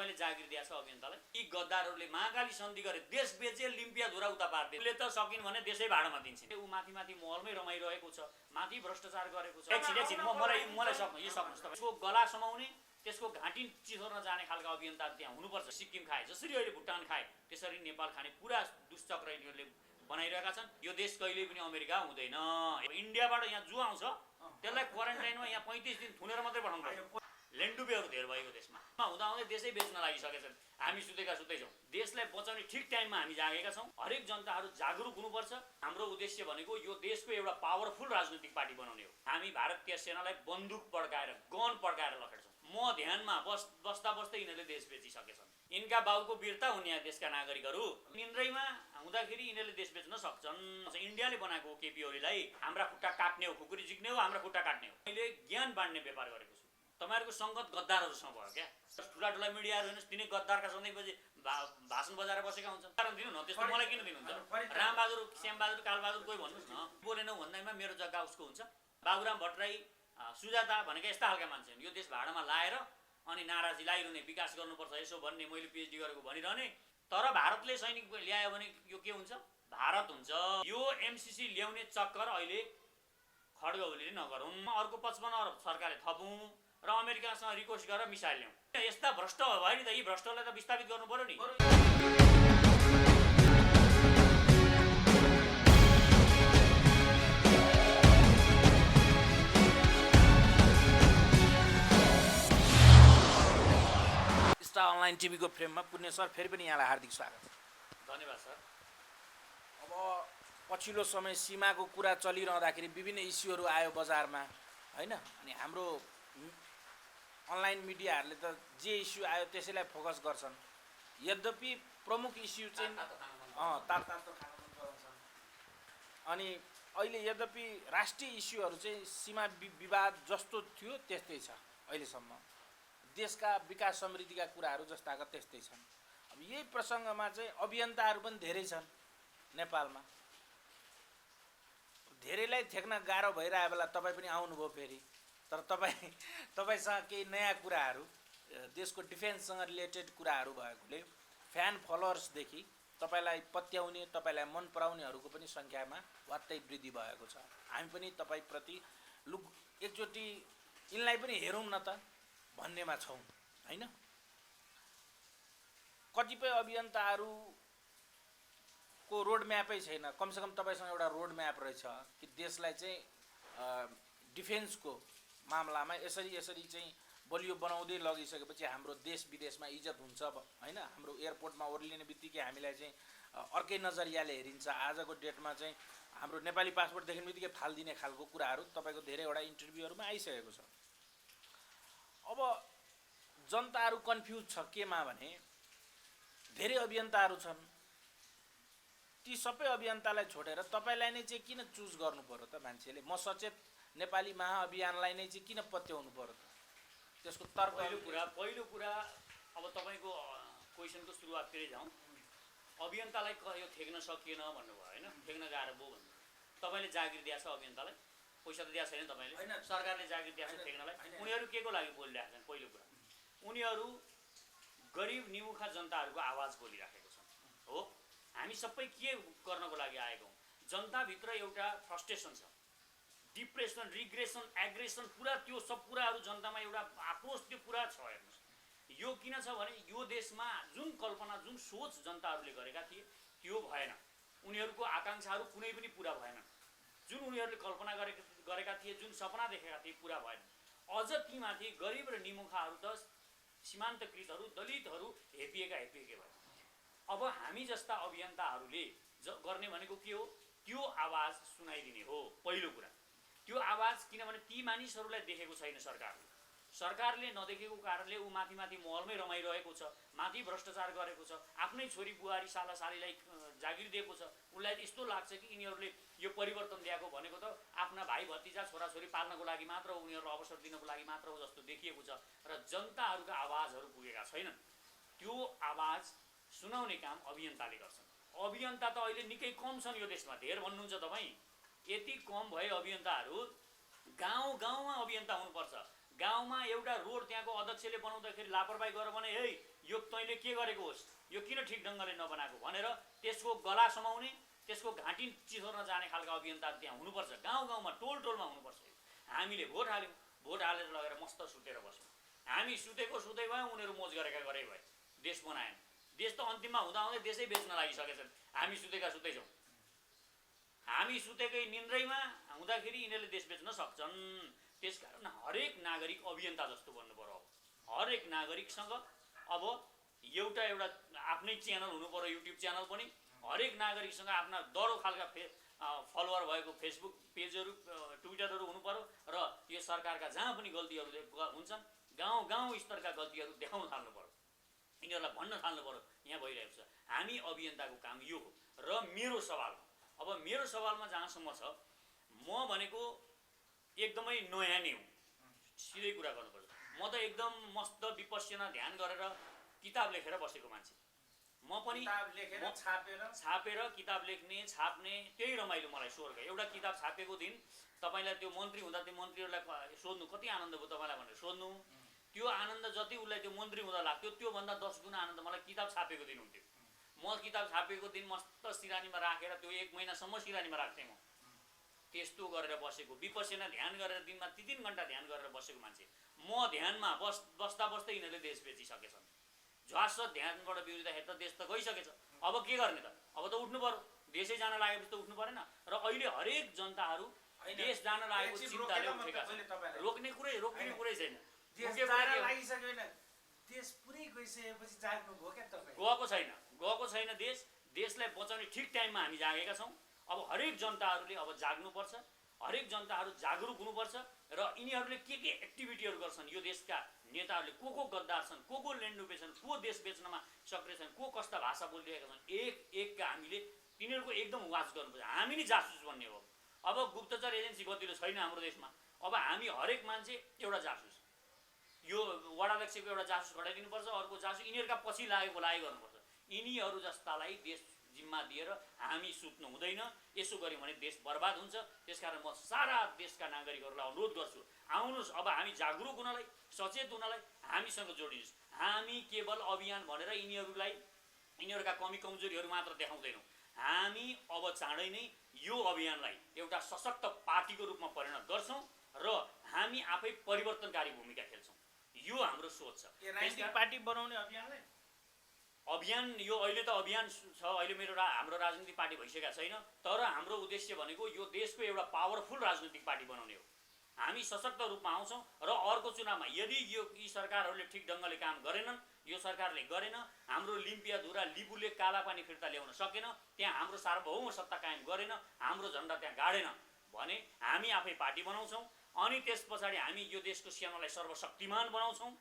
तपाईले जागिर दिएछ अभियन्तालाई। यी गद्दारहरूले महाकाली सन्धि गरे, देश बेचे, लिम्पिया धुरा उता पार्थे। उसले त सकिन भने देशै भाडामा दिन्छन्। ऊ माथि माथि महलमै रमाइरहेको छ, माथि भ्रष्टाचार गरेको छ। एकछिन मलाई सक्नु यो सक्नुहोस् तपाईँ। त्यसको गला समाउने, त्यसको घाँटी चिथोर्न जाने खालका अभियन्ताहरू त्यहाँ हुनुपर्छ। सिक्किम खाए जसरी अहिले भुटान खाए त्यसरी नेपाल खाने पुरा दुष्चक्र यिनीहरूले बनाइरहेका छन्। यो देश कहिल्यै पनि अमेरिका हुँदैन। इन्डियाबाट यहाँ जो आउँछ त्यसलाई क्वारेन्टाइनमा यहाँ 35 दिन थुनेर मात्रै पठाउनु पर्छ। लेन्डुपेहरू धेर भएको देशमा हुँदा हुँदै देशै बेच्न लागिसकेछन्। हामी सुतेका सुत्दै छौँ। देशलाई बचाउने ठिक टाइममा हामी जागेका छौँ। हरेक जनताहरू जागरुक हुनुपर्छ। हाम्रो उद्देश्य भनेको यो देशको एउटा पावरफुल राजनीतिक पार्टी बनाउने हो। हामी भारतीय सेनालाई बन्दुक पड्काएर, गन पड्काएर लखेट्छौँ। म ध्यानमा बस्दा बस्दै यिनीहरूले देश बेचिसकेछन्। यिनका बाउको वीरता हुने देशका नागरिकहरू निन्द्रैमा हुँदाखेरि यिनीहरूले देश बेच्न सक्छन्। इन्डियाले बनाएको केपी ओलीलाई हाम्रा खुट्टा काट्ने हो, खुकुरी जिक्ने हो, हाम्रा खुट्टा काट्ने हो। मैले ज्ञान बाँड्ने व्यापार गरेको छु। तपाईहरुको संगत गद्दारहरूसँग भयो क्या? ठुला ठुला मिडियाहरू हेर्नुस्, तिनी गद्दारका सधैँपछि भाषण बजाएर बसेका हुन्छन्। कारण दिनु न, त्यस्तो मलाई किन दिनुहुन्छ? रामबहादुर, श्यामबहादुर, कालबहादुर कोही भन्नुस् न। बोलेनौ भन्दैमा मेरो जग्गा उसको हुन्छ। बाबुराम भट्टराई, सुजाता भनेका यस्ता खालका मान्छे हुन्। यो देश भाडामा लाएर अनि नाराजी लाइरहने, विकास गर्नुपर्छ यसो भन्ने, मैले पिएचडी गरेको भनिरहने। तर भारतले सैनिक ल्यायो भने यो के हुन्छ? भारत हुन्छ। यो एमसीसी ल्याउने चक्कर अहिले खड्ग ओलीले नगरौँ। अर्को 55 अरब सरकारले थपौँ र अमेरिकासँग रिक्वेस्ट गरेर मिसाइल ल्याउँ। यस्ता भ्रष्ट भयो नि त, यी भ्रष्टलाई त विस्थापित गर्नु पर्यो नि। स्टार अनलाइन टिभीको फ्रेममा पुण्य सर फेरि पनि यहाँलाई हार्दिक स्वागत। धन्यवाद सर। अब पछिल्लो समय सीमाको कुरा चलिरहँदाखेरि विभिन्न इस्युहरू आयो बजारमा, होइन? अनि हाम्रो अनलाइन मिडियाहरूले त जे इस्यु आयो त्यसैलाई फोकस गर्छन्। यद्यपि प्रमुख इस्यु चाहिँ तातो खान मन पराउँछन्। अनि अहिले यद्यपि राष्ट्रिय इस्युहरू चाहिँ सीमा विवाद जस्तो थियो त्यस्तै छ अहिलेसम्म। देशका विकास समृद्धिका कुराहरू जस्ताका त्यस्तै छन्। अब यही प्रसङ्गमा चाहिँ अभियन्ताहरू पनि धेरै छन् नेपालमा। धेरैलाई थेक्न गाह्रो भइरहेको बेला तपाईँ पनि आउनुभयो फेरि। तर तपाईँसँग केही नयाँ कुराहरू, देशको डिफेन्ससँग रिलेटेड कुराहरू भएकोले फ्यान फलोअर्सदेखि तपाईँलाई पत्याउने, तपाईँलाई मन पराउनेहरूको पनि सङ्ख्यामा वात्तै वृद्धि भएको छ। हामी पनि तपाईँप्रति एकचोटि यिनलाई पनि हेरौँ न त भन्नेमा छौँ, होइन? कतिपय अभियन्ताहरूको रोड म्यापै छैन। कमसेकम तपाईँसँग एउटा रोड म्याप रहेछ कि देशलाई चाहिँ डिफेन्सको मामलामा यसरी चाहिँ बलियो बनाउँदै लगिसकेपछि हाम्रो देश विदेशमा इज्जत हुन्छ, होइन? हाम्रो एयरपोर्टमा ओर्लिने बित्तिकै हामीलाई चाहिँ अर्कै नजरियाले हेरिन्छ। आजको डेटमा चाहिँ हाम्रो नेपाली पासपोर्ट देख्ने बित्तिकै फालिदिने खालको कुराहरू तपाईँको धेरैवटा इन्टरभ्यूहरूमा आइसकेको छ। अब जनताहरू कन्फ्युज छ केमा भने धेरै अभियन्ताहरू छन्। ती सबै अभियन्तालाई छोडेर तपाईँलाई नै चाहिँ किन चुज गर्नु पर्यो त मान्छेले? म सचेत नेपाली महाअभियानलाई नै चाहिँ किन पत्याउनु पर्यो त? त्यसको तर्क पहिलो कुरा अब तपाईँको क्वेसनको सुरुवाततिरै जाउँ। अभियन्तालाई यो थेक्न सकिएन भन्नुभयो, होइन? थेक्न गाह्रो भयो भन्नु। तपाईँले जागिर दिएछ अभियन्तालाई? पैसा त दिएको छैन तपाईँले। सरकारले जागिर दिएको छ थेक्नलाई। उनीहरू के को लागि बोलिरहेका छन्? पहिलो कुरा, उनीहरू गरिब निमुखा जनताहरूको आवाज बोलिराखेको छन्। हो, हामी सबै के गर्नको लागि आएको हौँ? जनताभित्र एउटा फ्रस्ट्रेसन छ, डिप्रेसन, रिग्रेसन, एग्रेसन, पुरा त्यो सब कुराहरू जनतामा एउटा आक्रोश त्यो पुरा छ। हेर्नुहोस्, यो किन छ भने यो देशमा जुन कल्पना, जुन सोच जनताहरूले गरेका थिए त्यो भएन। उनीहरूको आकाङ्क्षाहरू कुनै पनि पुरा भएन। जुन उनीहरूले कल्पना गरेका थिए, जुन सपना देखेका थिए पुरा भएन। अझ तीमाथि गरिब र निमुखाहरू त सीमान्तकृतहरू, दलितहरू हेपिएका भए। अब हामी जस्ता अभियन्ताहरूले गर्ने भनेको के हो? त्यो आवाज सुनाइदिने हो। पहिलो कुरा त्यो आवाज, किनभने ती मानिसहरूलाई देखेको छैन सरकारले नदेखेको कारणले ऊ माथि माथि महलमै रमाइरहेको छ, माथि भ्रष्टाचार गरेको छ, आफ्नै छोरी बुहारी सालासालीलाई जागिर दिएको छ। उसलाई यस्तो लाग्छ कि यिनीहरूले यो परिवर्तन ल्याएको भनेको त आफ्ना भाइ भतिजा छोराछोरी पाल्नको लागि मात्र, उनीहरूलाई अवसर दिनको लागि मात्र हो जस्तो देखिएको छ। र जनताहरूका आवाजहरू पुगेका छैनन्। त्यो आवाज सुनाउने काम अभियन्ताले गर्छन्। अभियन्ता त अहिले निकै कम छन् यो देशमा। धेर भन्नुहुन्छ तपाईँ, यति कम भए अभियन्ताहरू। गाउँ गाउँमा अभियन्ता हुनुपर्छ। गाउँमा एउटा रोड त्यहाँको अध्यक्षले बनाउँदाखेरि लापरवाही गरेर भने है यो तैँले के गरेको होस्, यो किन ठिक ढङ्गले नबनाएको भनेर त्यसको गला समाउने, त्यसको घाँटी चिसोर्न जाने खालका अभियन्ता त्यहाँ हुनुपर्छ। गाउँ गाउँमा टोल टोलमा हुनुपर्छ। हामीले भोट हाल्यौँ, भोट हालेर लगेर मस्त सुतेर बस्यौँ। हामी सुतेको सुतै भए, उनीहरू मोज गरेका गरे भए, देश बनाएन। देश त अन्तिममा हुँदाहुँदै देशै बेच्न लागिसकेछन्। हामी सुतेका सुतै छौँ। हामी सुतेकै निन्द्रैमा हुँदाखेरि यिनीहरूले देश बेच्न सक्छन्। त्यसकारण हरेक नागरिक अभियन्ता जस्तो बन्नु पर्यो। हरेक नागरिकसँग अब एउटा आफ्नै च्यानल हुनु पर्यो, युट्युब च्यानल पनि। हरेक नागरिकसँग आफ्ना दरो खालका फलोवर भएको फेसबुक पेजहरू, ट्विटरहरू हुनु पर्यो र यो सरकारका जहाँ पनि गल्तीहरू हुन्छन् गाउँ गाउँ स्तरका गल्तीहरू देखाउन थाल्नु पर्यो, यिनीहरूलाई भन्न थाल्नु पर्यो यहाँ भइरहेको छ। हामी अभियन्ताको काम यो हो। र मेरो सवालमा अब मेरो सवालमा जहाँसम्म छ, म भनेको एकदमै नयाँ नै हुँ, सिधै कुरा गर्नुपर्छ। म त एकदम मस्त विपश्यना ध्यान गरेर किताब लेखेर बसेको मान्छे। म पनि छापेर किताब लेख्ने, छाप्ने, त्यही रमाइलो मलाई स्वर्ग। एउटा किताब छापेको दिन तपाईँलाई त्यो मन्त्री हुँदा त्यो मन्त्रीहरूलाई सोध्नु कति आनन्द भयो तपाईँलाई भनेर सोध्नु, त्यो आनन्द जति उसलाई त्यो मन्त्री हुँदा लाग्थ्यो त्योभन्दा 10 गुणा आनन्द मलाई किताब छापेको दिन हुन्थ्यो। म किताब छापेको दिन मस्त सिरानीमा राखेर त्यो 1 महिनासम्म सिरानीमा राख्थेँ। म त्यस्तो गरेर बसेको, विपश्यना ध्यान गरेर दिनमा 3 घण्टा ध्यान गरेर बसेको मान्छे। म ध्यानमा बस्दा बस्दै यिनीहरूले देश बेचिसकेछन्। झ्वास ध्यानबाट बिउरिँदाखेरि त देश त गइसकेछ। अब के गर्ने त? अब त उठ्नु पर्यो। देशै जान लागेपछि त उठ्नु परेन। र अहिले हरेक जनताहरू देश जान लागेको चिन्ताले उठेका छन्। रोक्ने कुरै छैन। गएको छैन देश। देशलाई बचाउने ठिक टाइममा हामी जागेका छौँ। अब हरेक जनताहरूले अब जाग्नुपर्छ। हरेक जनताहरू जागरुक हुनुपर्छ र यिनीहरूले के एक्टिभिटीहरू गर्छन्, यो देशका नेताहरूले को गद्दार छन्, को लेन्डुपे छन्, को देश बेच्नमा सक्रिय छन्, को कस्ता भाषा बोलिरहेका छन्, एकका हामीले तिनीहरूको एकदम वाच गर्नुपर्छ। हामी नै जासुस बन्ने हो। अब गुप्तचर एजेन्सी गतिलो छैन हाम्रो देशमा। अब हामी हरेक मान्छे एउटा जासुस, यो वडाध्यक्षको एउटा जासुस घटाइदिनुपर्छ, अर्को जासुस यिनीहरूका पछि लागेको गर्नुपर्छ। यिनीहरू जस्तालाई देश जिम्मा दिएर हामी सुत्नु हुँदैन। यसो गऱ्यौँ भने देश बर्बाद हुन्छ। त्यसकारण म सारा देशका नागरिकहरूलाई अनुरोध गर्छु, आउनुहोस् अब हामी जागरुक हुनलाई, सचेत हुनलाई हामीसँग जोडिनुहोस्। हामी केवल अभियान भनेर यिनीहरूका कमी कमजोरीहरू मात्र देखाउँदैनौँ। हामी अब चाँडै नै यो अभियानलाई एउटा सशक्त पार्टीको रूपमा परिणत गर्छौँ र हामी आफै परिवर्तनकारी भूमिका खेल्छौँ। यो हाम्रो सोच छ। पार्टी बनाउने अभियान यो अहिले त अभियान छ। अहिले हाम्रो राजनीतिक पार्टी भइसकेका छैन। तर हाम्रो उद्देश्य भनेको यो देशको एउटा पावरफुल राजनीतिक पार्टी बनाउने हो। हामी सशक्त रूपमा आउँछौँ र अर्को चुनावमा यदि यी सरकारहरूले ठिक ढङ्गले काम गरेनन्, यो सरकारले गरेन, हाम्रो लिम्पियाधुरा लिबुले कालापानी फिर्ता ल्याउन सकेन, त्यहाँ हाम्रो सार्वभौम सत्ता कायम गरेन, हाम्रो झन्डा त्यहाँ गाडेन भने हामी आफै पार्टी बनाउँछौँ। अनि त्यस पछाडि हामी यो देशको सेनालाई सर्वशक्तिमान बनाउँछौँ।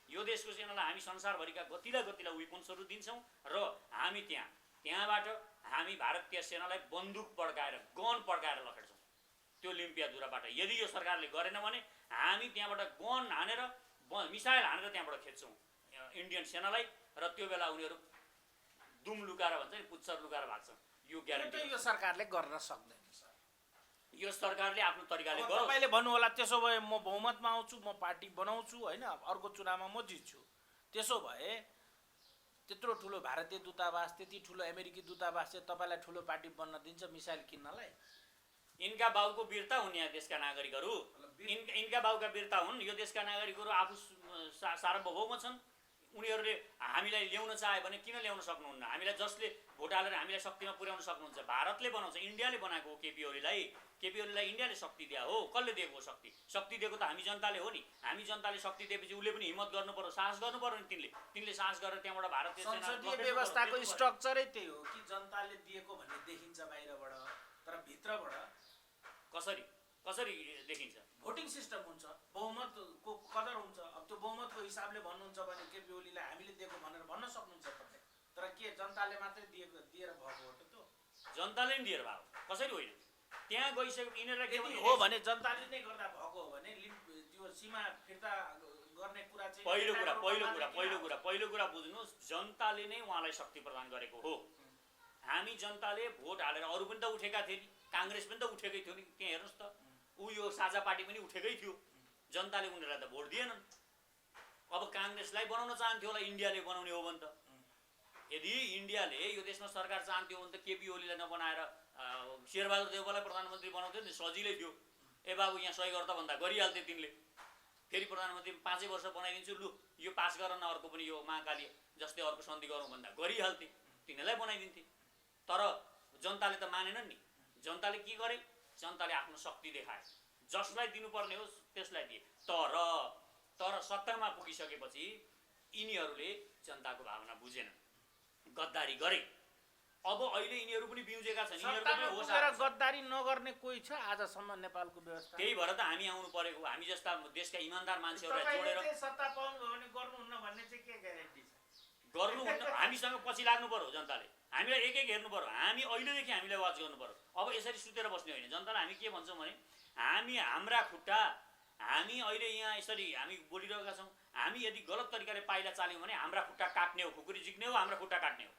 यो देशको सेनालाई हामी संसारभरिका गतिला वेपन्सहरू दिन्छौँ र हामी त्यहाँबाट हामी भारतीय सेनालाई बन्दुक पड्काएर गन पड्काएर लखेड्छौँ त्यो लिम्पियाधुराबाट। यदि यो सरकारले गरेन भने हामी त्यहाँबाट गन हानेर मिसाइल हानेर त्यहाँबाट खेद्छौँ इन्डियन सेनालाई र त्यो बेला उनीहरू दुम लुकाएर भन्छ नि, पुच्छर लुकाएर भाग्छन्। यो ग्यारेन्टी यो सरकारले गर्न सक्दैन। यो सरकारले आफ्नो तरिकाले गर्छ। तपाईले भन्नु होला त्यसो भए म बहुमतमा आउँछु, म पार्टी बनाउँछु हैन, अर्को चुनावमा म जित्छु। त्यसो भए त्यत्रो ठुलो भारतीय दूतावास, त्यति ठुलो अमेरिकी दूतावास चाहिँ तपाईलाई ठुलो पार्टी बन्न दिन्छ मिसाइल किन्नलाई? इनका बाउको वीरता हुन् यहाँ देशका नागरिकहरू। इनका बाउका वीरता हुन्। यो देशका नागरिकहरू आफू सार्वभौम छन्। उनीहरूले हामीलाई ल्याउन चाहे भने किन ल्याउन सक्नुहुन्न? हामीलाई जसले भोट हालेर हामीलाई शक्तिमा पुर्याउन सक्नुहुन्छ? भारतले बनाउँछ, इन्डियाले बनाएको हो। केपी ओलीलाई इन्डियाले शक्ति दिया हो। कसले दिएको शक्ति? शक्ति दिएको त हामी जनताले हो नि। हामी जनताले शक्ति दिएपछि उसले पनि हिम्मत गर्नु पर्यो, साहस गर्नु पर्यो नि। तिनले साहस गरेर त्यहाँबाट भारतीय संसदीय व्यवस्थाको स्ट्रक्चरै त्यही हो कि जनताले दिएको भन्ने देखिन्छ बाहिरबाट, तर भित्रबाट कसरी देखिन्छ? भोटिङ सिस्टम हुन्छ, बहुमतको कदर हुन्छ। अब त्यो बहुमतको हिसाबले भन्नुहुन्छ भने केपी ओलीलाई हामीले दिएको भनेर भन्न सक्नुहुन्छ तपाईँ। तर के जनताले मात्रै दिएर भएको हो त? त्यो जनताले नि दिएर भएको कसरी होइन? त्यहाँ गइसक्यो यिनीहरूलाई हो भने जनताले नै गर्दा भएको हो भने त्यो सीमा फिर्ता गर्ने कुरा चाहिँ पहिलो कुरा बुझ्नुहोस्, जनताले नै उहाँलाई शक्ति प्रदान गरेको हो। हामी जनताले भोट हालेर, अरू पनि त उठेका थिए नि, काङ्ग्रेस पनि त उठेकै थियो नि। त्यहाँ हेर्नुहोस् त, यो साझा पार्टी पनि उठेकै थियो। जनताले उनीहरूलाई त भोट दिएनन्। अब काङ्ग्रेसलाई बनाउन चाहन्थ्यो होला इन्डियाले बनाउने हो भने त। यदि इन्डियाले यो देशमा सरकार चाहन्थ्यो भने त केपी ओलीलाई नबनाएर शेरबहादुर देउवालाई प्रधानमन्त्री बनाउँथ्यो नि, सजिलै थियो। ए बाबु यहाँ सही गर्दा भन्दा गरिहाल्थे तिनले। फेरि प्रधानमन्त्री 5 वर्ष बनाइदिन्छु, लु यो पास गर न, अर्को पनि यो महाकाली जस्तै अर्को सन्धि गरौँ भन्दा गरिहाल्थे, तिनीहरूलाई बनाइदिन्थे। तर जनताले त मानेनन् नि। जनताले के गरे? जनताले आफ्नो शक्ति देखाए, जसलाई दिनुपर्ने हो त्यसलाई दिए। तर सत्तामा पुगिसकेपछि यिनीहरूले जनताको भावना बुझेनन्, गद्दारी गरे। अब अहिले यिनीहरू पनि बिउजेका छन्। गद्दारी नगर्ने कोही छ आजसम्म नेपालको व्यवस्था? त्यही भएर त हामी आउनु परेको। हामी जस्ता देशका इमानदार मान्छेहरूलाई जोडेर सत्ता पाउनुभयो भने गर्नुहुन्न भन्ने चाहिँ के ग्यारेन्टी छ? गर्नुहुन्न। हामीसँग पछि लाग्नु पर्यो जनताले। हामीलाई एक हेर्नु पर्यो। हामी अहिलेदेखि हामीलाई वाच गर्नु पर्यो। अब यसरी सुतेर बस्ने होइन। जनतालाई हामी के भन्छौँ भने हाम्रा खुट्टा हामी अहिले यहाँ यसरी हामी बोलिरहेका छौँ। हामी यदि गलत तरिकाले पाइला चाल्यौँ भने हाम्रा खुट्टा काट्ने हो, खुकुरी जिक्ने हो, हाम्रा खुट्टा काट्ने हो,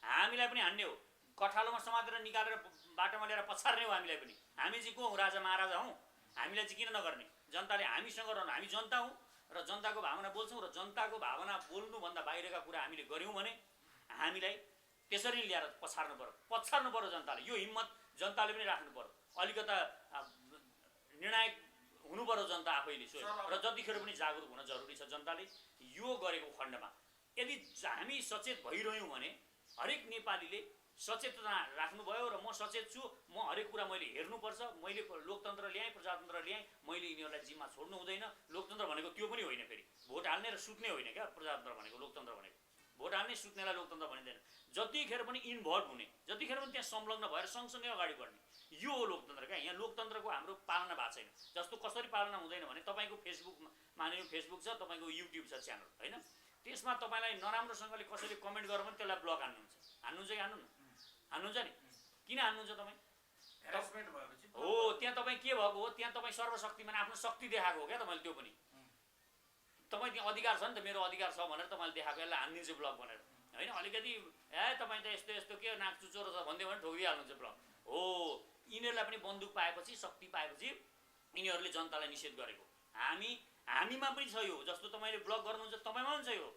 हामीलाई पनि हान्ने हो, कठालोमा समातेर निकालेर बाटोमा लिएर पछार्ने हो हामीलाई पनि। हामी चाहिँ को हौँ? राजा महाराजा हौँ? हामीलाई चाहिँ किन नगर्ने? जनताले हामीसँग रहनु। हामी जनता हौँ र जनताको भावना बोल्छौँ, र जनताको भावना बोल्नुभन्दा बाहिरका कुरा हामीले गऱ्यौँ भने हामीलाई त्यसरी ल्याएर पछार्नु पर्यो जनताले। यो हिम्मत जनताले पनि राख्नु पर्यो। अलिकता निर्णायक हुनु पर्यो जनता आफैले स्वयं, र जतिखेर पनि जागरुक हुन जरुरी छ जनताले। यो गरेको खण्डमा यदि हामी सचेत भइरह्यौँ भने हरेक नेपालीले सचेतना राख्नुभयो र म सचेत छु, म हरेक कुरा मैले हेर्नुपर्छ, मैले लोकतन्त्र ल्याएँ, प्रजातन्त्र ल्याएँ, मैले यिनीहरूलाई जिम्मा छोड्नु हुँदैन। लोकतन्त्र भनेको त्यो पनि होइन, फेरि भोट हाल्ने र सुत्ने होइन क्या प्रजातन्त्र भनेको। लोकतन्त्र भनेको भोट हाल्ने सुत्नेलाई लोकतन्त्र भनिँदैन। जतिखेर पनि इन्भल्भ हुने, जतिखेर पनि त्यहाँ संलग्न भएर सँगसँगै अगाडि बढ्ने, यो हो लोकतन्त्र क्या। यहाँ लोकतन्त्रको हाम्रो पालना भएको छैन। जस्तो कसरी पालना हुँदैन भने तपाईँको फेसबुकमा मानिलिउँ फेसबुक छ, तपाईँको युट्युब छ च्यानल होइन, त्यसमा तपाईँलाई नराम्रोसँगले कसैले कमेन्ट गर्यो भने त्यसलाई ब्लक हान्नुहुन्छ कि हान्नुहुन्छ नि? किन हान्नुहुन्छ तपाईँ? हो, त्यहाँ तपाईँ के भएको हो? त्यहाँ तपाईँ सर्वशक्तिमान आफ्नो शक्ति देखाएको हो क्या तपाईँले। त्यो पनि तपाईँ त्यहाँ अधिकार छ नि त, मेरो अधिकार छ भनेर तपाईँले देखाएको, यसलाई हानिदिन्छु ब्लक भनेर होइन। अलिकति तपाईँ त यस्तो यस्तो के नाक चुचोरो छ भन्दै भने ठोकिहाल्नुहुन्छ ब्लक। हो, यिनीहरूलाई पनि बन्दुक पाएपछि, शक्ति पाएपछि यिनीहरूले जनतालाई निषेध गरेको। हामीमा पनि छ यो। जस्तो तपाईँले ब्लक गर्नुहुन्छ तपाईँमा पनि छ यो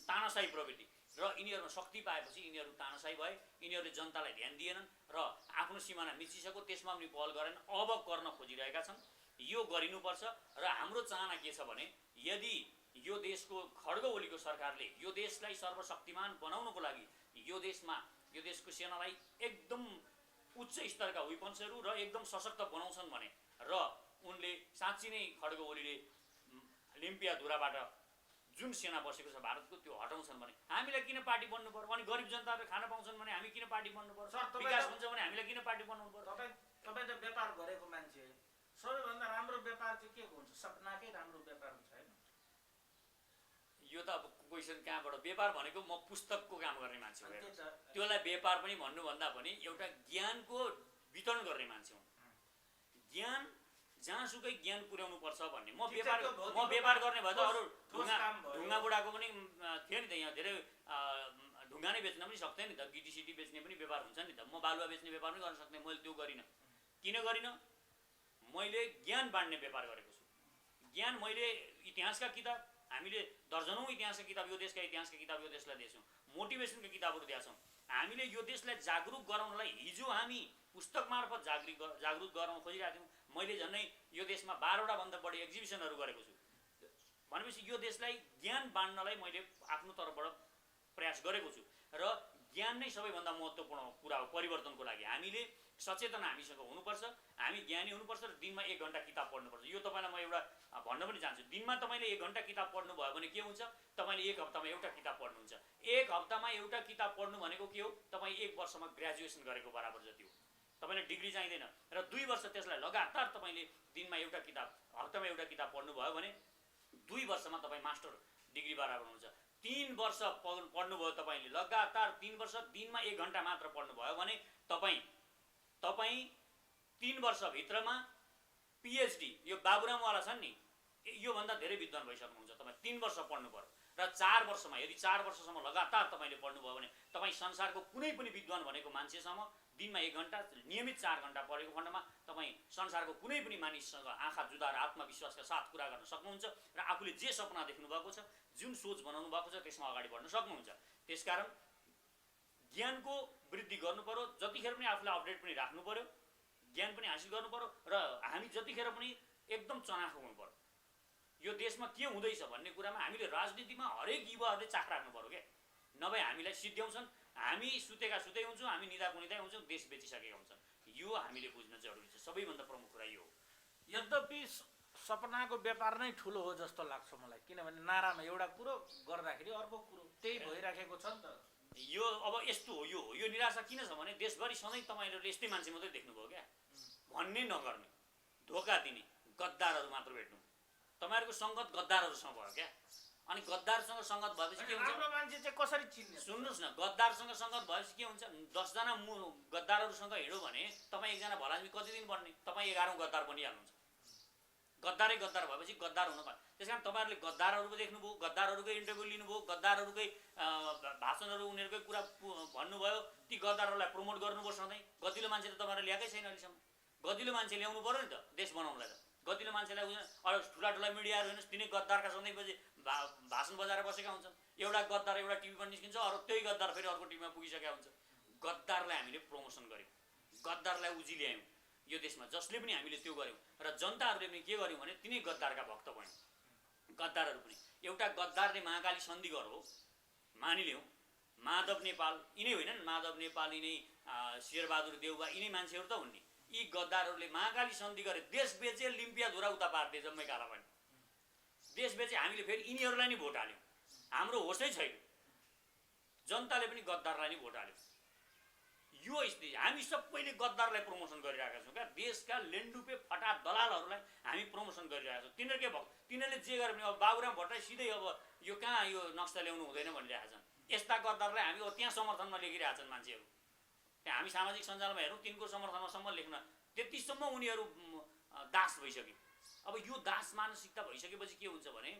तानाशाही प्रवृत्ति, र यिनीहरूमा शक्ति पाएपछि यिनीहरू तानाशाही भए। यिनीहरूले जनतालाई ध्यान दिएनन् र आफ्नो सिमाना मिचिसक्यो, त्यसमा पनि पहल गरेन। अब गर्न खोजिरहेका छन्। यो गरिनुपर्छ। र हाम्रो चाहना के छ भने यदि यो देशको खड्ग ओलीको सरकारले यो देशलाई सर्वशक्तिमान बनाउनको लागि यो देशको सेनालाई एकदम उच्च स्तरका वेपन्सहरू र एकदम सशक्त बनाउँछन् भने, र उनले साँच्ची नै खड्ग ओलीले लिम्पियाधुराबाट जुन सेना बसेको छ भारतको त्यो हटाउँछन् भने हामीलाई किन पार्टी बन्नु पर्यो? अनि गरिब जनताहरूले खान पाउँछन् भने हामी किन पार्टी बन्नु पर्यो? विकास हुन्छ भने हामीलाई किन पार्टी बनाउनु पर्यो? तपाईँ त व्यापार गरेको मान्छे, सबैभन्दा राम्रो व्यापार चाहिँ के हुन्छ? सपनाकै राम्रो व्यापार हुन्छ होइन? यो त अब क्वेसन कहाँबाट? व्यापार भनेको म पुस्तकको काम गर्ने मान्छे हो, त्यसलाई व्यापार पनि भन्नुभन्दा पनि एउटा ज्ञानको वितरण गर्ने मान्छे हुँ। ज्ञान जहाँसुकै ज्ञान पुर्याउनु पर्छ भन्ने म व्यापार गर्ने भए त अरू ढुङ्गा बुढाको पनि थियो नि त। यहाँ धेरै ढुङ्गा नै बेच्न पनि सक्थेँ नि त, गिटी बेच्ने पनि व्यापार हुन्छ नि त। म बालुवा बेच्ने व्यापार पनि गर्न सक्थेँ, मैले त्यो गरिनँ। किन गरिनँ? मैले ज्ञान बाँड्ने व्यापार गरेको छु। ज्ञान मैले इतिहासका किताब, हामीले दर्जनौँ इतिहासका किताब, यो देशका इतिहासका किताब यो देशलाई दिएछौँ। मोटिभेसनका किताबहरू दिएका छौँ। हामीले यो देशलाई जागरुक गराउनलाई हिजो हामी पुस्तक मार्फत जागरुक गराउन खोजिरहेको थियौँ। मैले झन्डै यो देशमा 12वटा भन्दा बढी एक्जिबिसनहरू गरेको छु। भनेपछि यो देशलाई ज्ञान बाँड्नलाई मैले आफ्नो तर्फबाट प्रयास गरेको छु। र ज्ञान नै सबैभन्दा महत्त्वपूर्ण कुरा हो परिवर्तनको लागि। हामीले सचेतना हामीसँग हुनुपर्छ, हामी ज्ञानी हुनुपर्छ र दिनमा 1 घण्टा किताब पढ्नुपर्छ। यो तपाईँलाई म एउटा भन्न पनि चाहन्छु। दिनमा तपाईँले 1 घण्टा किताब पढ्नुभयो भने के हुन्छ? तपाईँले 1 हप्तामा एउटा किताब पढ्नुहुन्छ। 1 हप्तामा एउटा किताब पढ्नु भनेको के हो? तपाईँ 1 वर्षमा ग्रेजुएसन गरेको बराबर जति हो। तपाईँले डिग्री चाहिँदैन। र 2 वर्ष त्यसलाई लगातार तपाईँले दिनमा एउटा किताब, हप्तामा एउटा किताब पढ्नुभयो भने 2 वर्षमा तपाईँ मास्टर डिग्री बराबर हुन्छ। 3 वर्ष पढ्नुभयो तपाईँले लगातार 3 वर्ष दिनमा 1 घण्टा मात्र पढ्नुभयो भने तपाईँ 3 वर्षभित्रमा पिएचडी, यो बाबुरामवाला छन् नि, योभन्दा धेरै विद्वान भइसक्नुहुन्छ। तपाईँ 3 वर्ष पढ्नु पर्यो। र 4 वर्षमा यदि 4 वर्षसम्म लगातार तपाईँले पढ्नुभयो भने तपाईँ संसारको कुनै पनि विद्वान भनेको मान्छेसम्म दिनमा 1 घण्टा नियमित 4 घण्टा पढेको खण्डमा तपाईँ संसारको कुनै पनि मानिससँग आँखा जुदाएर आत्मविश्वासका साथ कुरा गर्न सक्नुहुन्छ र आफूले जे सपना देख्नु भएको छ जुन सोच बनाउनु भएको छ त्यसमा अगाडि बढ्न सक्नुहुन्छ। त्यसकारण ज्ञानको वृद्धि गर्नु पर्यो, जतिखेर पनि आफूलाई अपडेट पनि राख्नु पर्यो, ज्ञान पनि हासिल गर्नु पर्यो र हामी जतिखेर पनि एकदम चनाखो हुनु पर्यो। यो देशमा के हुँदैछ भन्ने कुरामा हामीले राजनीतिमा हरेक युवाहरूले चाख राख्नु पर्यो क्या, नभए हामीलाई सिद्ध्याउँछन्, हामी सुतेका सुतै हुन्छौँ, हामी निदाको निदै हुन्छौँ, देश बेचिसकेका हुन्छन्। यो हामीले बुझ्न जरुरी छ, सबैभन्दा प्रमुख कुरा यो हो। यद्यपि सपनाको व्यापार नै ठुलो हो जस्तो लाग्छ मलाई, किनभने नारामा एउटा कुरो गर्दाखेरि अर्को कुरो त्यही भइराखेको छ नि त। यो अब यस्तो हो, यो निराशा किन छ भने देशभरि सधैँ तपाईँहरूले यस्तै मान्छे मात्रै देख्नुभयो क्या, भन्ने नगर्ने, धोका दिने गद्दारहरू मात्र भेट्नु। तपाईँहरूको सङ्गत गद्दारहरूसँग भयो क्या, अनि गद्दारसँग सङ्गत भएपछि के हुन्छ? राम्रो मान्छे चाहिँ कसरी चिन्ने? सुन्नुहोस् न, गद्दारसँग सङ्गत भएपछि के हुन्छ? 10 जना गद्दारहरूसँग हिँड्यो भने तपाईँ एकजना भला कति दिन बढ्ने? तपाईँ 11औँ गद्दार बनिहाल्नुहुन्छ। गद्दारै गद्दार भएपछि गद्दार हुन पर्छ। त्यस कारण तपाईँहरूले गद्दारहरू देख्नुभयो, गद्दारहरूकै इन्टरभ्यू लिनुभयो, गद्दारहरूकै भाषणहरू उनीहरूकै कुरा भन्नुभयो, ती गद्दारहरूलाई प्रमोट गर्नुभयो सधैँ। गतिलो मान्छे त तपाईँहरूले ल्याएकै छैन अहिलेसम्म। गतिलो मान्छे ल्याउनु पऱ्यो नि त देश बनाउनलाई त। गतिलो मान्छेलाई ठुला ठुला मिडियाहरू हेर्नुहोस्, तिनै गद्दारका सधैँ भाषण बजाएर बसेका हुन्छन्। एउटा गद्दार एउटा टिभीमा निस्किन्छ, अरू त्यही गद्दार फेरि अर्को टिभीमा पुगिसकेका हुन्छ। गद्दारलाई हामीले प्रमोसन गऱ्यौँ, गद्दारलाई उजी ल्यायौँ यो देशमा, जसले पनि हामीले त्यो गऱ्यौँ। र जनताहरूले पनि के गर्यौँ भने तिनै गद्दारका भक्त बन्यौँ। गद्दारहरू पनि एउटा गद्दारले महाकाली सन्धि हो मानिलियौँ, माधव नेपाल यिनै होइनन्, माधव नेपाल यिनै शेरबहादुर देउवा यिनै मान्छेहरू त हुन् नि। यी गद्दारहरूले महाकाली सन्धि गरे, देश बेचे, लिम्पिया धुरा उता पार्थे जम्मै काला पनि देश बेचे। हामीले फेरि यिनीहरूलाई नै भोट हाल्यौँ, हाम्रो होसै छैन, जनताले पनि गद्दारलाई नै भोट हाल्यो। यो स्थिति हामी सबैले गद्दारलाई प्रमोसन गरिरहेका छौँ क्या, देशका लेन्डुपे फटा दलालहरूलाई हामी प्रमोसन गरिरहेका छौँ। तिनीहरूकै भक्त, तिनीहरूले जे गरे पनि अब बाबुराम भट्टराई सिधै अब यो कहाँ यो नक्सा ल्याउनु हुँदैन भनिरहेका छन्। यस्ता गद्दारलाई हामी अब त्यहाँ समर्थनमा लेखिरहेका छन् मान्छेहरू। त्यहाँ हामी सामाजिक सञ्जालमा हेरौँ, तिनको समर्थनमासम्म लेख्न, त्यतिसम्म उनीहरू दास भइसक्यो। अब यो दास मानसिकता भइसकेपछि के हुन्छ भने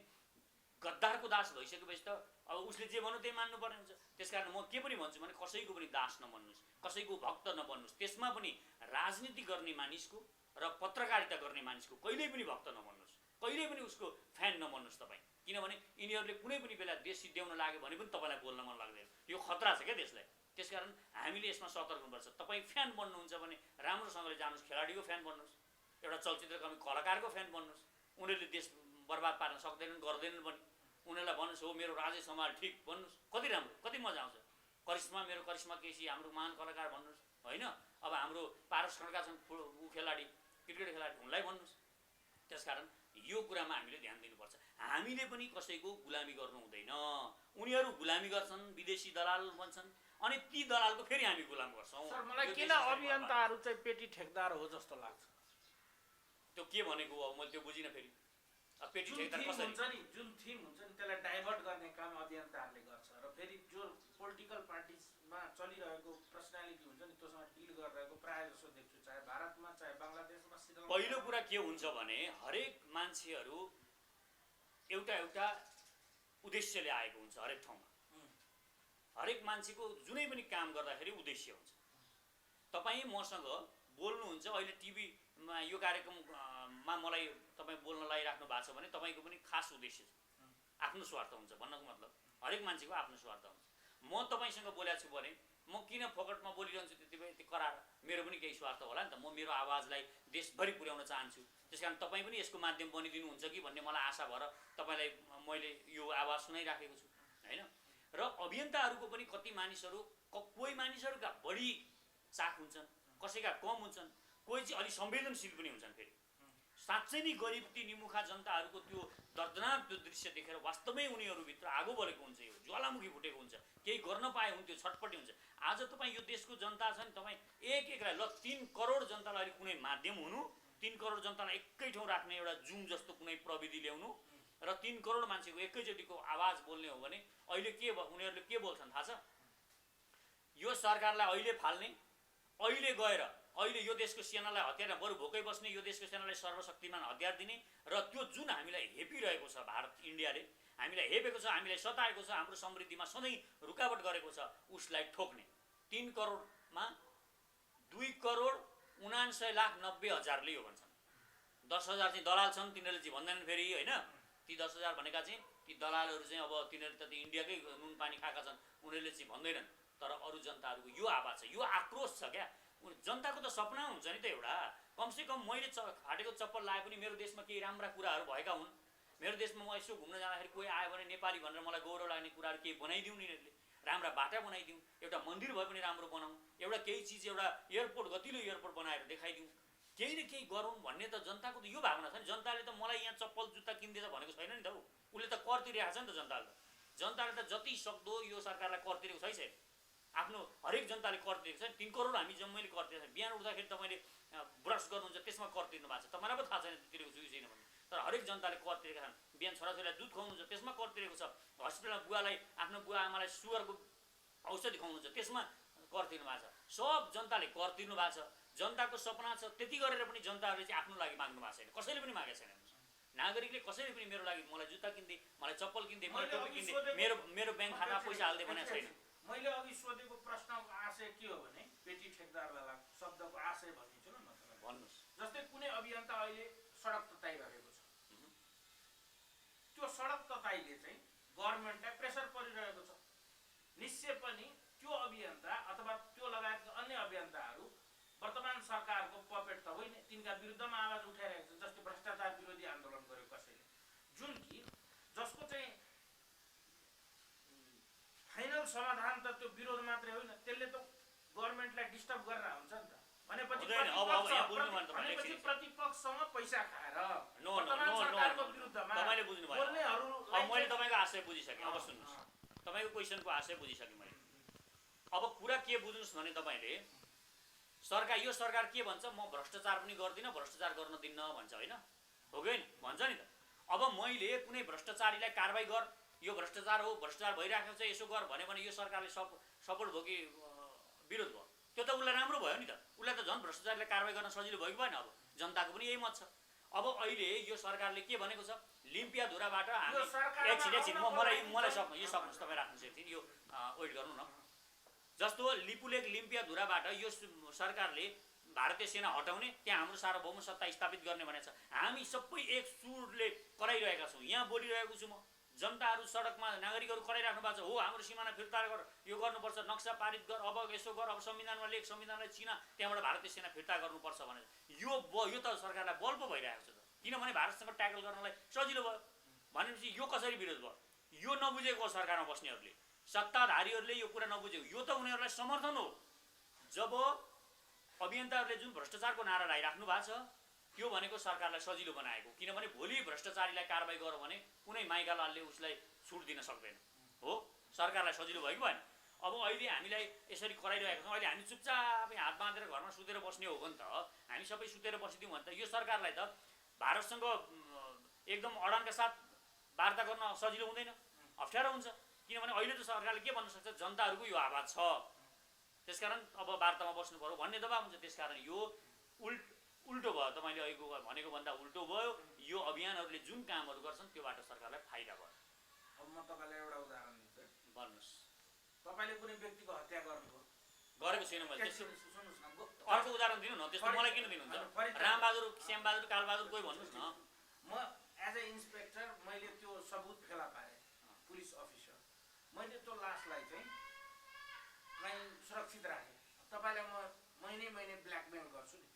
गद्दारको दास भइसकेपछि त अब उसले जे भन्यो त्यही मान्नुपर्ने हुन्छ। त्यसकारण म के पनि भन्छु भने कसैको पनि दास नबन्नुहोस्, कसैको भक्त नबन्नुहोस्, त्यसमा पनि राजनीति गर्ने मानिसको र पत्रकारिता गर्ने मानिसको कहिल्यै पनि भक्त नबन्नुहोस्, कहिल्यै पनि उसको फ्यान नबन्नुहोस् तपाईँ। किनभने यिनीहरूले कुनै पनि बेला देश सिद्ध्याउन लाग्यो भने पनि तपाईँलाई बोल्न मन लाग्दैन। यो खतरा छ क्या देशलाई। त्यसकारण हामीले यसमा सतर्क हुनुपर्छ। तपाईँ फ्यान बन्नुहुन्छ भने राम्रोसँगले जानुहोस्, खेलाडीको फ्यान बन्नुहोस्, एउटा चलचित्रकर्मी कलाकारको फ्यान बन्नुहोस्। उनीहरूले देश बर्बाद पार्न सक्दैनन्, गर्दैनन् पनि। उनीहरूलाई भन्नुहोस् हो मेरो राजेश हमाल ठिक भन्नुहोस्, कति राम्रो, कति मजा आउँछ। करिश्मा मेरो करिश्मा केसी हाम्रो महान कलाकार भन्नुहोस्, होइन? अब हाम्रो पारस खड्का छन् ऊ खेलाडी, क्रिकेट खेलाडी, उनलाई भन्नुहोस्। त्यसकारण यो कुरामा हामीले ध्यान दिनुपर्छ। हामीले पनि कसैको गुलामी गर्नु हुँदैन। उनीहरू गुलामी गर्छन्, विदेशी दलाल बन्छन्, अनि ती दलालको फेरि हामी गुलाम गर्छौँ। सर मलाई किन अभियन्ताहरू चाहिँ पेटी ठेकदार हो जस्तो लाग्छ? त्यो के भनेको अब मैले त्यो बुझिनँ फेरि। पेटी ठेकदार कसरी हुन्छ नि, जुन थिम हुन्छ नि त्यसलाई डाइभर्ट गर्ने काम अभियन्ताहरूले गर्छ, र फेरि जो पोलिटिकल पार्टिजमा चलिरहेको पर्सनालिटी हुन्छ नि त्योसँग डिल गरिरहेको प्रायः जसो देख्छु, चाहे भारतमा चाहे बङ्गलादेशमा। पहिलो कुरा के हुन्छ भने हरेक मान्छेहरू एउटा एउटा उद्देश्यले आएको हुन्छ। हरेक ठाउँमा हरेक मान्छेको जुनै पनि काम गर्दाखेरि उद्देश्य हुन्छ। तपाईँ मसँग बोल्नुहुन्छ, अहिले टिभीमा यो कार्यक्रममा मलाई तपाईँ बोल्न लगाइराख्नु भएको छ भने तपाईँको पनि खास उद्देश्य छ, आफ्नो स्वार्थ हुन्छ। भन्नको मतलब हरेक मान्छेको आफ्नो स्वार्थ हुन्छ। म तपाईँसँग बोलेको छु भने म किन फोकटमा बोलिरहन्छु त्यति करार? मेरो पनि केही स्वार्थ होला नि त। म मेरो आवाजलाई देशभरि पुर्याउन चाहन्छु। त्यसकारण तपाईँ पनि यसको माध्यम बनिदिनुहुन्छ कि भन्ने मलाई आशा भएर तपाईँलाई मैले यो आवाज सुनाइराखेको छु, होइन? र अभियन्ताहरूको पनि कति मानिसहरू, कोही मानिसहरूका बढी चाख हुन्छन्, कसैका कम हुन्छन्, कोही चाहिँ अलिक संवेदनशील पनि हुन्छन्। फेरि साँच्चै नै गरिबी निमुखा जनताहरूको त्यो दर्दनाक त्यो दृश्य देखेर वास्तवमै उनीहरूभित्र आगो बलेको हुन्छ, यो ज्वालामुखी फुटेको हुन्छ, केही गर्न पाए हुन्थ्यो, छटपटी हुन्छ। आज तपाईँ यो देशको जनता छ नि, तपाईँ एकलाई ल 3 करोड जनतालाई अलिक कुनै माध्यम हुनु, 3 करोड जनतालाई एकै ठाउँ राख्ने एउटा जुम जस्तो कुनै प्रविधि ल्याउनु र 3 करोड मान्छेको एकैचोटिको आवाज बोल्ने हो भने अहिले के उनीहरूले के बोल्छन् थाहा छ? यो सरकारलाई अहिले फाल्ने, अहिले गएर अहिले यो देशको सेनालाई हतियार, बरु भोकै बस्ने यो देशको सेनालाई सर्वशक्तिमान हतियार दिने, र त्यो जुन हामीलाई हेपिरहेको छ भारत इन्डियाले, हामीलाई हेपेको छ, हामीलाई सताएको छ, हाम्रो समृद्धिमा सधैँ रुकावट गरेको छ, उसलाई ठोक्ने। 3 करोडमा 2,49,90,000 लियो भन्छन्। 10,000 चाहिँ दलाल छन्, तिनीहरूले चाहिँ भन्दैनन् फेरि होइन। ती 10,000 भनेका चाहिँ ती दलालहरू चाहिँ अब तिनीहरूले त इन्डियाकै नुन पानी खाएका छन्, उनीहरूले चाहिँ भन्दैनन्। तर अरू जनताहरूको यो आवाज छ, यो आक्रोश छ क्या। जनताको त सपना हुन्छ नि त एउटा, कमसेकम मैले फाटेको चप्पल लाए पनि मेरो देशमा केही राम्रा कुराहरू भएका हुन्। मेरो देशमा म यसो घुम्न जाँदाखेरि कोही आयो भने नेपाली भनेर मलाई गौरव लाग्ने कुराहरू केही बनाइदिउँ यिनीहरूले, राम्रा बाटा बनाइदिउँ, एउटा मन्दिर भए पनि राम्रो बनाऊँ, एउटा केही चिज, एउटा एयरपोर्ट गतिलो एयरपोर्ट बनाएर देखाइदिउँ, केही न केही गरौँ भन्ने त जनताको त यो भावना छ नि। जनताले त मलाई यहाँ चप्पल जुत्ता किन्दैछ भनेको छैन नि त हौ, उसले त कर तिरेको छ नि त जनताले। जनताले त जति सक्दो यो सरकारलाई कर तिरेको छैन, आफ्नो हरेक जनताले कर तिरेको छ। 3 करोड हामी जम्मैले कर तिरेको छ। बिहान उठ्दाखेरि तपाईँले ब्रस गर्नुहुन्छ त्यसमा कर तिर्नु भएको छ, तपाईँलाई पो थाहा छैन तिरेको छु छैन भने। तर हरेक जनताले कर तिरेका छन्। बिहान छोराछोरीलाई दुध खुवाउनुहुन्छ त्यसमा कर तिरेको छ, हस्पिटलमा बुवालाई, आफ्नो बुवा आमालाई सुगरको औषधि खुवाउनुहुन्छ त्यसमा कर तिर्नु भएको छ। सब जनताले कर तिर्नु भएको छ। जनताको सपना छ, त्यति गरेर पनि जनताहरूले चाहिँ आफ्नो लागि माग्नु भएको छैन, कसैले पनि मागेको छैन। नागरिकले कसैले पनि मेरो लागि मलाई जुत्ता किन्दै, मलाई चप्पल किन्दै, मलाई टोपी किन्दै, मेरो ब्याङ्क खातामा पैसा हाल्दै भनेको छैन। मैले अघि सोधेको प्रश्नको आशय के हो भने पेटी ठेकदारलाई शब्दको आशय भनिदिन्छु न म तपाईँलाई। भन्नुहोस्। जस्तै कुनै अभियन्ता अहिले सडक तताइरहेको छ, त्यो सडक तताइले चाहिँ गभर्मेन्टलाई प्रेसर परिरहेको छ। निश्चय पनि त्यो अभियन्ता अथवा त्यो लगायतका अन्य अभियन्ताहरू वर्तमान सरकारको पपेट त होइन, तिनका विरुद्धमा आवाज उठाइरहेको छ। जस्तै भ्रष्टाचार विरोधी आन्दोलन गर्यो कसैले, जुन कि जसको चाहिँ फाइनल समाधान त त्यो विरोध मात्रै होइन, त्यसले त गभर्मेन्टलाई डिस्टर्ब गरेर हुन्छ नि त। भनेपछि प्रतिपक्षसँग पैसा खाएर सरकारको विरुद्धमा तपाईँले बुझ्नु भयो। मैले तपाईँको आशय बुझिसकेँ। अब सुन्नुहोस्, तपाईँको क्वेसनको आशय बुझिसकेँ मैले। अब कुरा के बुझ्नुहोस् भने तपाईँले सरकार, यो सरकार के भन्छ, म भ्रष्टाचार पनि गर्दिनँ, भ्रष्टाचार गर्न दिन्न भन्छ होइन, हो कि होइन भन्छ नि त। अब मैले कुनै भ्रष्टाचारीलाई कारवाही गर, यो भ्रष्टाचार हो, भ्रष्टाचार भइरहेको छ, यसो गर भन्यो भने यो सरकारले सपोर्ट भयो कि विरोध भयो? त्यो त उसलाई राम्रो भयो नि त। उसलाई त झन् भ्रष्टाचारले कारवाही गर्न सजिलो भयो कि भएन? अब जनताको पनि यही मत छ। अब अहिले यो सरकारले के भनेको छ, लिम्पियाधुराबाट हामी एकछिन मलाई सक्नु यो सक्नुहोस्, तपाईँ राख्नुहोस् एकछिन, यो वेट गर्नु न। जस्तो लिपुलेक लिम्पियाधुराबाट यो सरकारले भारतीय सेना हटाउने, त्यहाँ हाम्रो सार्वभौम सत्ता स्थापित गर्ने भनेको छ। हामी सबै एक सुरले कराइरहेका छौँ, यहाँ बोलिरहेको छु म। जनताहरू सडकमा, नागरिकहरू कराइराख्नु भएको छ, हो हाम्रो सिमाना फिर्ता गर, यो गर्नुपर्छ, नक्सा पारित गर, अब यसो गर, अब संविधानमा लेख, संविधानलाई चिना, त्यहाँबाट भारतीय सेना फिर्ता गर्नुपर्छ भनेर यो त सरकारलाई बल पो भइरहेको छ त। किनभने भारतसँग ट्याकल गर्नलाई सजिलो भयो भनेपछि यो कसरी विरोध भयो? यो नबुझेको सरकारमा बस्नेहरूले, सत्ताधारीहरूले यो कुरा नबुझेको, यो त उनीहरूलाई समर्थन हो। जब अभियन्ताहरूले जुन भ्रष्टाचारको नारा लगाइराख्नु भएको छ, त्यो भनेको सरकारलाई सजिलो बनाएको। किनभने भोलि भ्रष्टाचारीलाई कारवाही गर भने कुनै माइकालालले उसलाई छुट दिन सक्दैन, हो, सरकारलाई सजिलो भयो कि भएन? अब अहिले हामीलाई यसरी कराइरहेको छौँ, अहिले हामी चुपचापै हात बाँधेर घरमा सुतेर बस्ने हो भने त, हामी सबै सुतेर बसिदिउँ भने त यो सरकारलाई त भारतसँग एकदम अडानका साथ वार्ता गर्न सजिलो हुँदैन, अप्ठ्यारो हुन्छ। किनभने अहिले त सरकारले के भन्न सक्छ, जनताहरूको यो आवाज छ, त्यसकारण अब वार्तामा बस्नु पर्यो भन्ने दबाब हुन्छ। त्यसकारण यो उल्टो भयो, तपाईँले अहिलेको भनेको भन्दा उल्टो भयो। यो अभियानहरूले जुन कामहरू गर्छन् त्योबाट सरकारलाई फाइदा भयो। अब म तपाईँलाई एउटा उदाहरण दिन्छु, भन्नुहोस्। तपाईँले कुनै व्यक्तिको हत्या गर्नुभयो, गरेको छैन मैले। सुन्नुहोस् न, अर्को उदाहरण दिनु न, त्यस्तो मलाई किन दिनुहुन्छ? रामबहादुर, श्यामबहादुर, कालबहादुर कोही भन्नुहोस् न। म एज ए इन्सपेक्टर मैले त्यो सबुत फेला पारेँ, पुलिस अफिसर, मैले त्यो लासलाई चाहिँ कहीँ सुरक्षित राखेँ। तपाईँलाई म महिनै ब्ल्याकमेल गर्छु नि,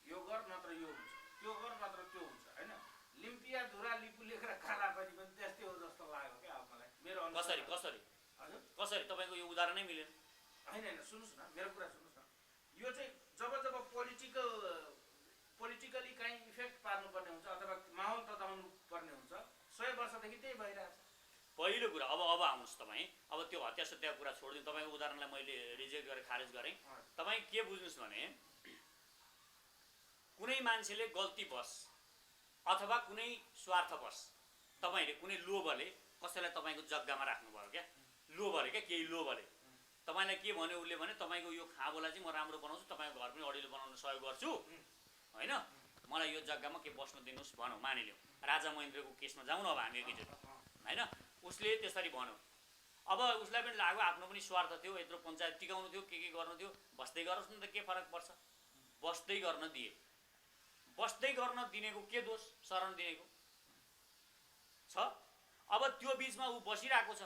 यो गर नत्र यो हुन्छ, त्यो गर नत्र त्यो हुन्छ, होइन? लिम्पियाधुरा, लिपुलेख र कालापानी पनि त्यस्तै हो जस्तो लाग्यो क्या अब मलाई। मेरो कसरी कसरी तपाईँको यो उदाहरणै मिलेन? होइन, सुन्नुहोस् न, मेरो कुरा सुन्नुहोस् न। यो चाहिँ जब पोलिटिकली काहीँ इफेक्ट पार्नुपर्ने हुन्छ अथवा माहौल तताउनु पर्ने हुन्छ, 100 वर्षदेखि त्यही भइरहेको छ। पहिलो कुरा अब आउनुहोस् तपाईँ, अब त्यो हत्या सत्याको कुरा छोडिदिउँ। तपाईँको उदाहरणलाई मैले रिजेक्ट गरेँ, खारेज गरेँ। तपाईँ के बुझ्नुहोस् भने कुनै मान्छेले गल्ती बस अथवा कुनै स्वार्थवश तपाईँले कुनै लोभले कसैलाई तपाईँको जग्गामा राख्नुभयो क्या, लोभले क्या, केही लोभले तपाईँलाई के भन्यो उसले भने, तपाईँको यो खाँबोलाई चाहिँ म राम्रो बनाउँछु, तपाईँको घर पनि अडिलो बनाउन सहयोग गर्छु, होइन, मलाई यो जग्गामा के बस्न दिनुहोस् भनौँ, मानिलिउँ। राजा महेन्द्रको केसमा जाउँ न अब हामी एकैचोटि। हैन उसले त्यसरी भन्यो अब उसलाई पनि लाग्यो आफ्नो पनि स्वार्थ थियो यत्रो पञ्चायत टिकाउनु थियो के गर्नु थियो बस्दै गरोस् न त के फरक पर्छ बस्दै गर्न दिए बस्दै गर्न दिनेको के दोष शरण दिनेको छ अब त्यो बीचमा ऊ बसिरहेको छ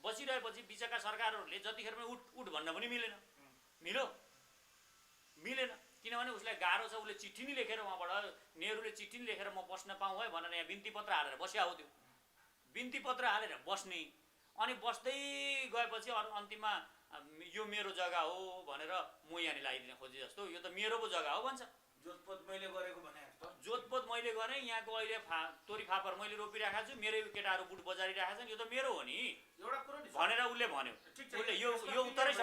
बसिरहेपछि बिचका सरकारहरूले जतिखेर पनि उठ भन्न पनि मिलेन किनभने उसलाई गाह्रो छ उसले चिठी नि लेखेर उहाँबाट नेहरूले चिठी नि लेखेर म बस्न पाऊँ है भनेर यहाँ बिन्ती पत्र हालेर बस्या हो त्यो बिन्ती पत्र हालेर बस्ने अनि बस्दै गएपछि अन्तिममा यो मेरो जग्गा हो भनेर म यहाँनिर लगाइदिन खोजे जस्तो यो त मेरो पो जग्गा हो भन्छ जोतपोत मैले गरेको भने जोतपोत मैले गरेँ यहाँको अहिले तोरी फापर मैले रोपिरहेको छु मेरै केटाहरू बुट बजारिरहेका छन् यो त मेरो हो नि एउटा कुरो भनेर उसले भन्यो उसले यो उत्तरै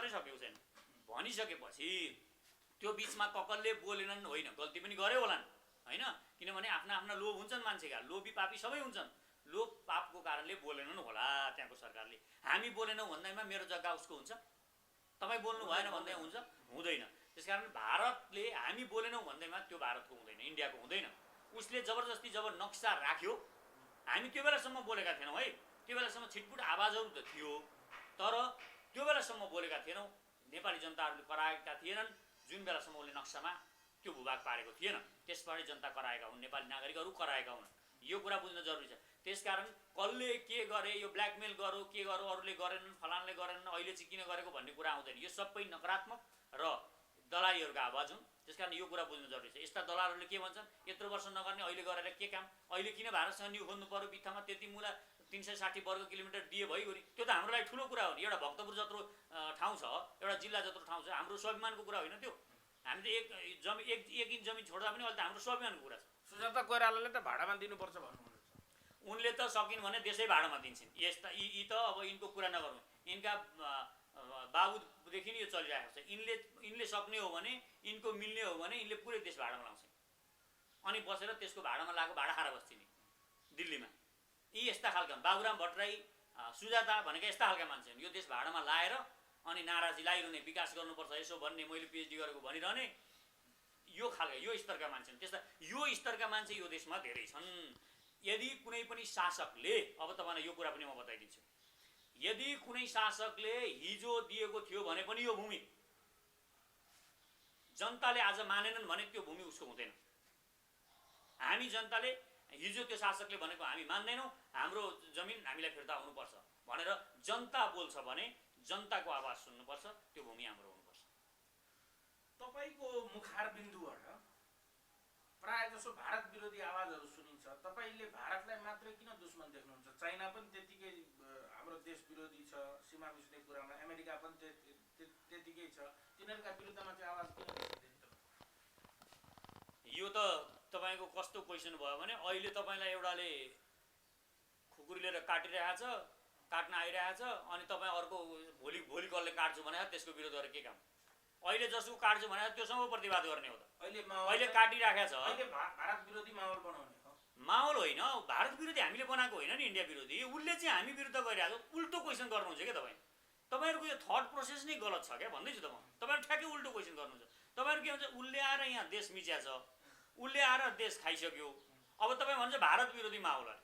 सकेको छैन भनिसकेपछि त्यो बिचमा ककलले बोलेनन् होइन गल्ती पनि गरे होलान् होइन किनभने आफ्ना लोभ हुन्छन् मान्छेका लोभी पापी सबै हुन्छन् लोभ पापको कारणले बोलेनन् होला त्यहाँको सरकारले हामी बोलेनौँ भन्दैमा मेरो जग्गा उसको हुन्छ तपाईँ बोल्नु भएन भन्दै हुन्छ हुँदैन त्यसकारण भारतले हामी बोलेनौँ भन्दैमा त्यो भारतको हुँदैन इन्डियाको हुँदैन उसले जबरजस्ती जब नक्सा राख्यो हामी त्यो बेलासम्म बोलेका थिएनौँ है त्यो बेलासम्म छिटपुट आवाजहरू त थियो तर त्यो बेलासम्म बोलेका थिएनौँ नेपाली जनताहरूले कराएका थिएनन् जुन बेलासम्म उसले नक्सामा त्यो भूभाग पारेको थिएन त्यसपछि जनता कराएका हुन् नेपाली नागरिकहरू कराएका हुन् यो कुरा बुझ्न जरुरी छ त्यसकारण कसले के गरे यो ब्ल्याकमेल गरो के गरो अरूले गरेनन् फलानले गरेनन् अहिले चाहिँ किन गरेको भन्ने कुरा आउँदैन यो सबै नकारात्मक र दलालीहरूको आवाज हुन् त्यसकारण यो कुरा बुझ्नु जरुरी छ यस्ता दलालहरूले के भन्छन् यत्रो वर्ष नगर्ने अहिले गरेर के काम अहिले किन भारतसँग न्यु खोज्नु पर्यो बित्थामा त्यति मुला 360 वर्ग किलोमिटर दिए भइगयो नि त्यो त हाम्रो लागि ठुलो कुरा हो नि एउटा भक्तपुर जत्रो ठाउँ छ एउटा जिल्ला जत्रो ठाउँ छ हाम्रो स्वाभिमानको कुरा होइन त्यो हामी त एक इन्च जमिन छोड्दा पनि अहिले त हाम्रो स्वाभिमानको कुरा छ सुजाता कोइरालाले त भाडामा दिनुपर्छ भन्नुहुन्छ उनले त सकिन् भने देशै भाडामा दिन्छन् यस्ता यी त अब यिनको कुरा नगरौँ यिनका बाबुदेखि नै यो चलिरहेको छ यिनले सक्ने हो भने यिनको मिल्ने हो भने यिनले पुरै देश भाडामा लाउँछन् अनि बसेर त्यसको भाडामा लागेको भाडा खाएर बस्छन् दिल्लीमा यी यस्ता खालका बाबुराम भट्टराई सुजाता भनेका यस्ता खालका मान्छे हुन् यो देश भाडामा लाएर अनि नाराजी लाइरहने विकास गर्नुपर्छ यसो भन्ने मैले पिएचडी गरेको भनिरहने यो खालका यो स्तरका मान्छे हुन् त्यस्ता यो स्तरका मान्छे यो देशमा धेरै छन् यदि कुनै पनि शासकले अब तपाईँलाई यो कुरा पनि म बताइदिन्छु यदि कुनै शासकले हिजो दिएको थियो भने पनि यो भूमि जनताले आज मानेनन् भने त्यो भूमि उसको हुँदैन हामी जनताले हिजो त्यो शासकले भनेको हामी मान्दैनौँ हाम्रो जमिन हामीलाई फिर्ता हुनुपर्छ भनेर जनता बोल्छ भने जनताको आवाज सुन्नुपर्छ त्यो भूमि हाम्रो हुनुपर्छ तपाईको मुखार बिन्दुबाट प्राय जसो भारत विरोधी आवाजहरू सुनिन्छ तपाईले भारतलाई मात्रै किन दुश्मन देख्नुहुन्छ चाइना पनि त्यतिकै हाम्रो देश विरोधी छ सीमा मिच्ने कुरामा अमेरिका पनि त्यतिकै छ तिनीहरूका विरुद्धमा चाहिँ आवाज किन दिन्छ यो त तपाईको कस्तो क्वेसन भयो भने अहिले तपाईलाई एउटाले खुकुरी लिएर काटिरहेको छ काट्न आइरहेको छ अनि तपाईँ अर्को भोलि कसले काट्छु भने त्यसको विरोध गरेर के काम अहिले जसको काट्छु भने त्योसँग प्रतिवाद गर्ने हो त अहिले काटिराखेको छ अहिले भारत विरोधी माहौल बनाउने हो माहौल होइन भारत विरोधी हामीले बनाएको होइन नि इन्डिया विरोधी उसले चाहिँ हामी विरुद्ध गरिरहेको उल्टो क्वेसन गर्नुहुन्छ क्या तपाईँहरूको यो थट प्रोसेस नै गलत छ क्या भन्दैछु त म तपाईँहरू ठ्याक्कै उल्टो क्वेसन गर्नुहुन्छ तपाईँहरू के भन्छ उसले आएर यहाँ देश मिच्या छ उसले आएर देश खाइसक्यो अब तपाईँ भन्छ भारत विरोधी माहौल अरे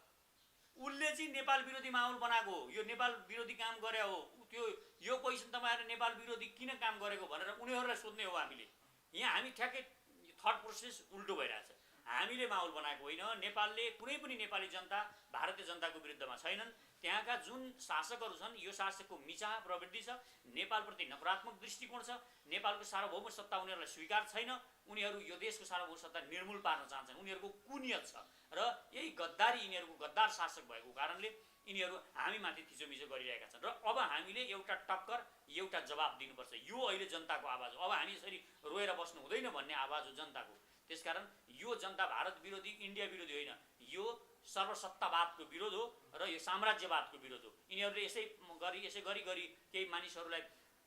उसले चाहिँ नेपाल विरोधी माहौल बनाएको हो यो नेपाल विरोधी काम गरे हो त्यो यो क्वेसन तपाईँहरू नेपाल विरोधी किन काम गरेको भनेर उनीहरूलाई सोध्ने हो हामीले यहाँ हामी ठ्याक्कै थट प्रोसेस उल्टो भइरहेछ हामीले माहौल बनाएको होइन नेपालले कुनै पनि नेपाली जनता भारतीय जनताको विरुद्धमा छैनन् त्यहाँका जुन शासकहरू छन् यो शासकको मिचा प्रवृत्ति छ नेपालप्रति नकारात्मक दृष्टिकोण छ नेपालको सार्वभौम सत्ता उनीहरूलाई स्वीकार छैन उनीहरू यो देशको सार्वभौम सत्ता निर्मूल पार्न चाहन्छन् उनीहरूको कुनियत छ र यही गद्दारी यिनीहरूको गद्दार शासक भएको कारणले यिनीहरू हामीमाथि थिचोमिचो गरिरहेका छन् र अब हामीले एउटा टक्कर एउटा जवाब दिनुपर्छ यो अहिले जनताको आवाज हो अब हामी यसरी रोएर बस्नु हुँदैन भन्ने आवाज हो जनताको त्यसकारण यो जनता भारत विरोधी इन्डिया विरोधी होइन यो सर्वसत्तावादको विरोध हो र यो साम्राज्यवादको विरोध हो यिनीहरूले यसै गरी केही मानिसहरूलाई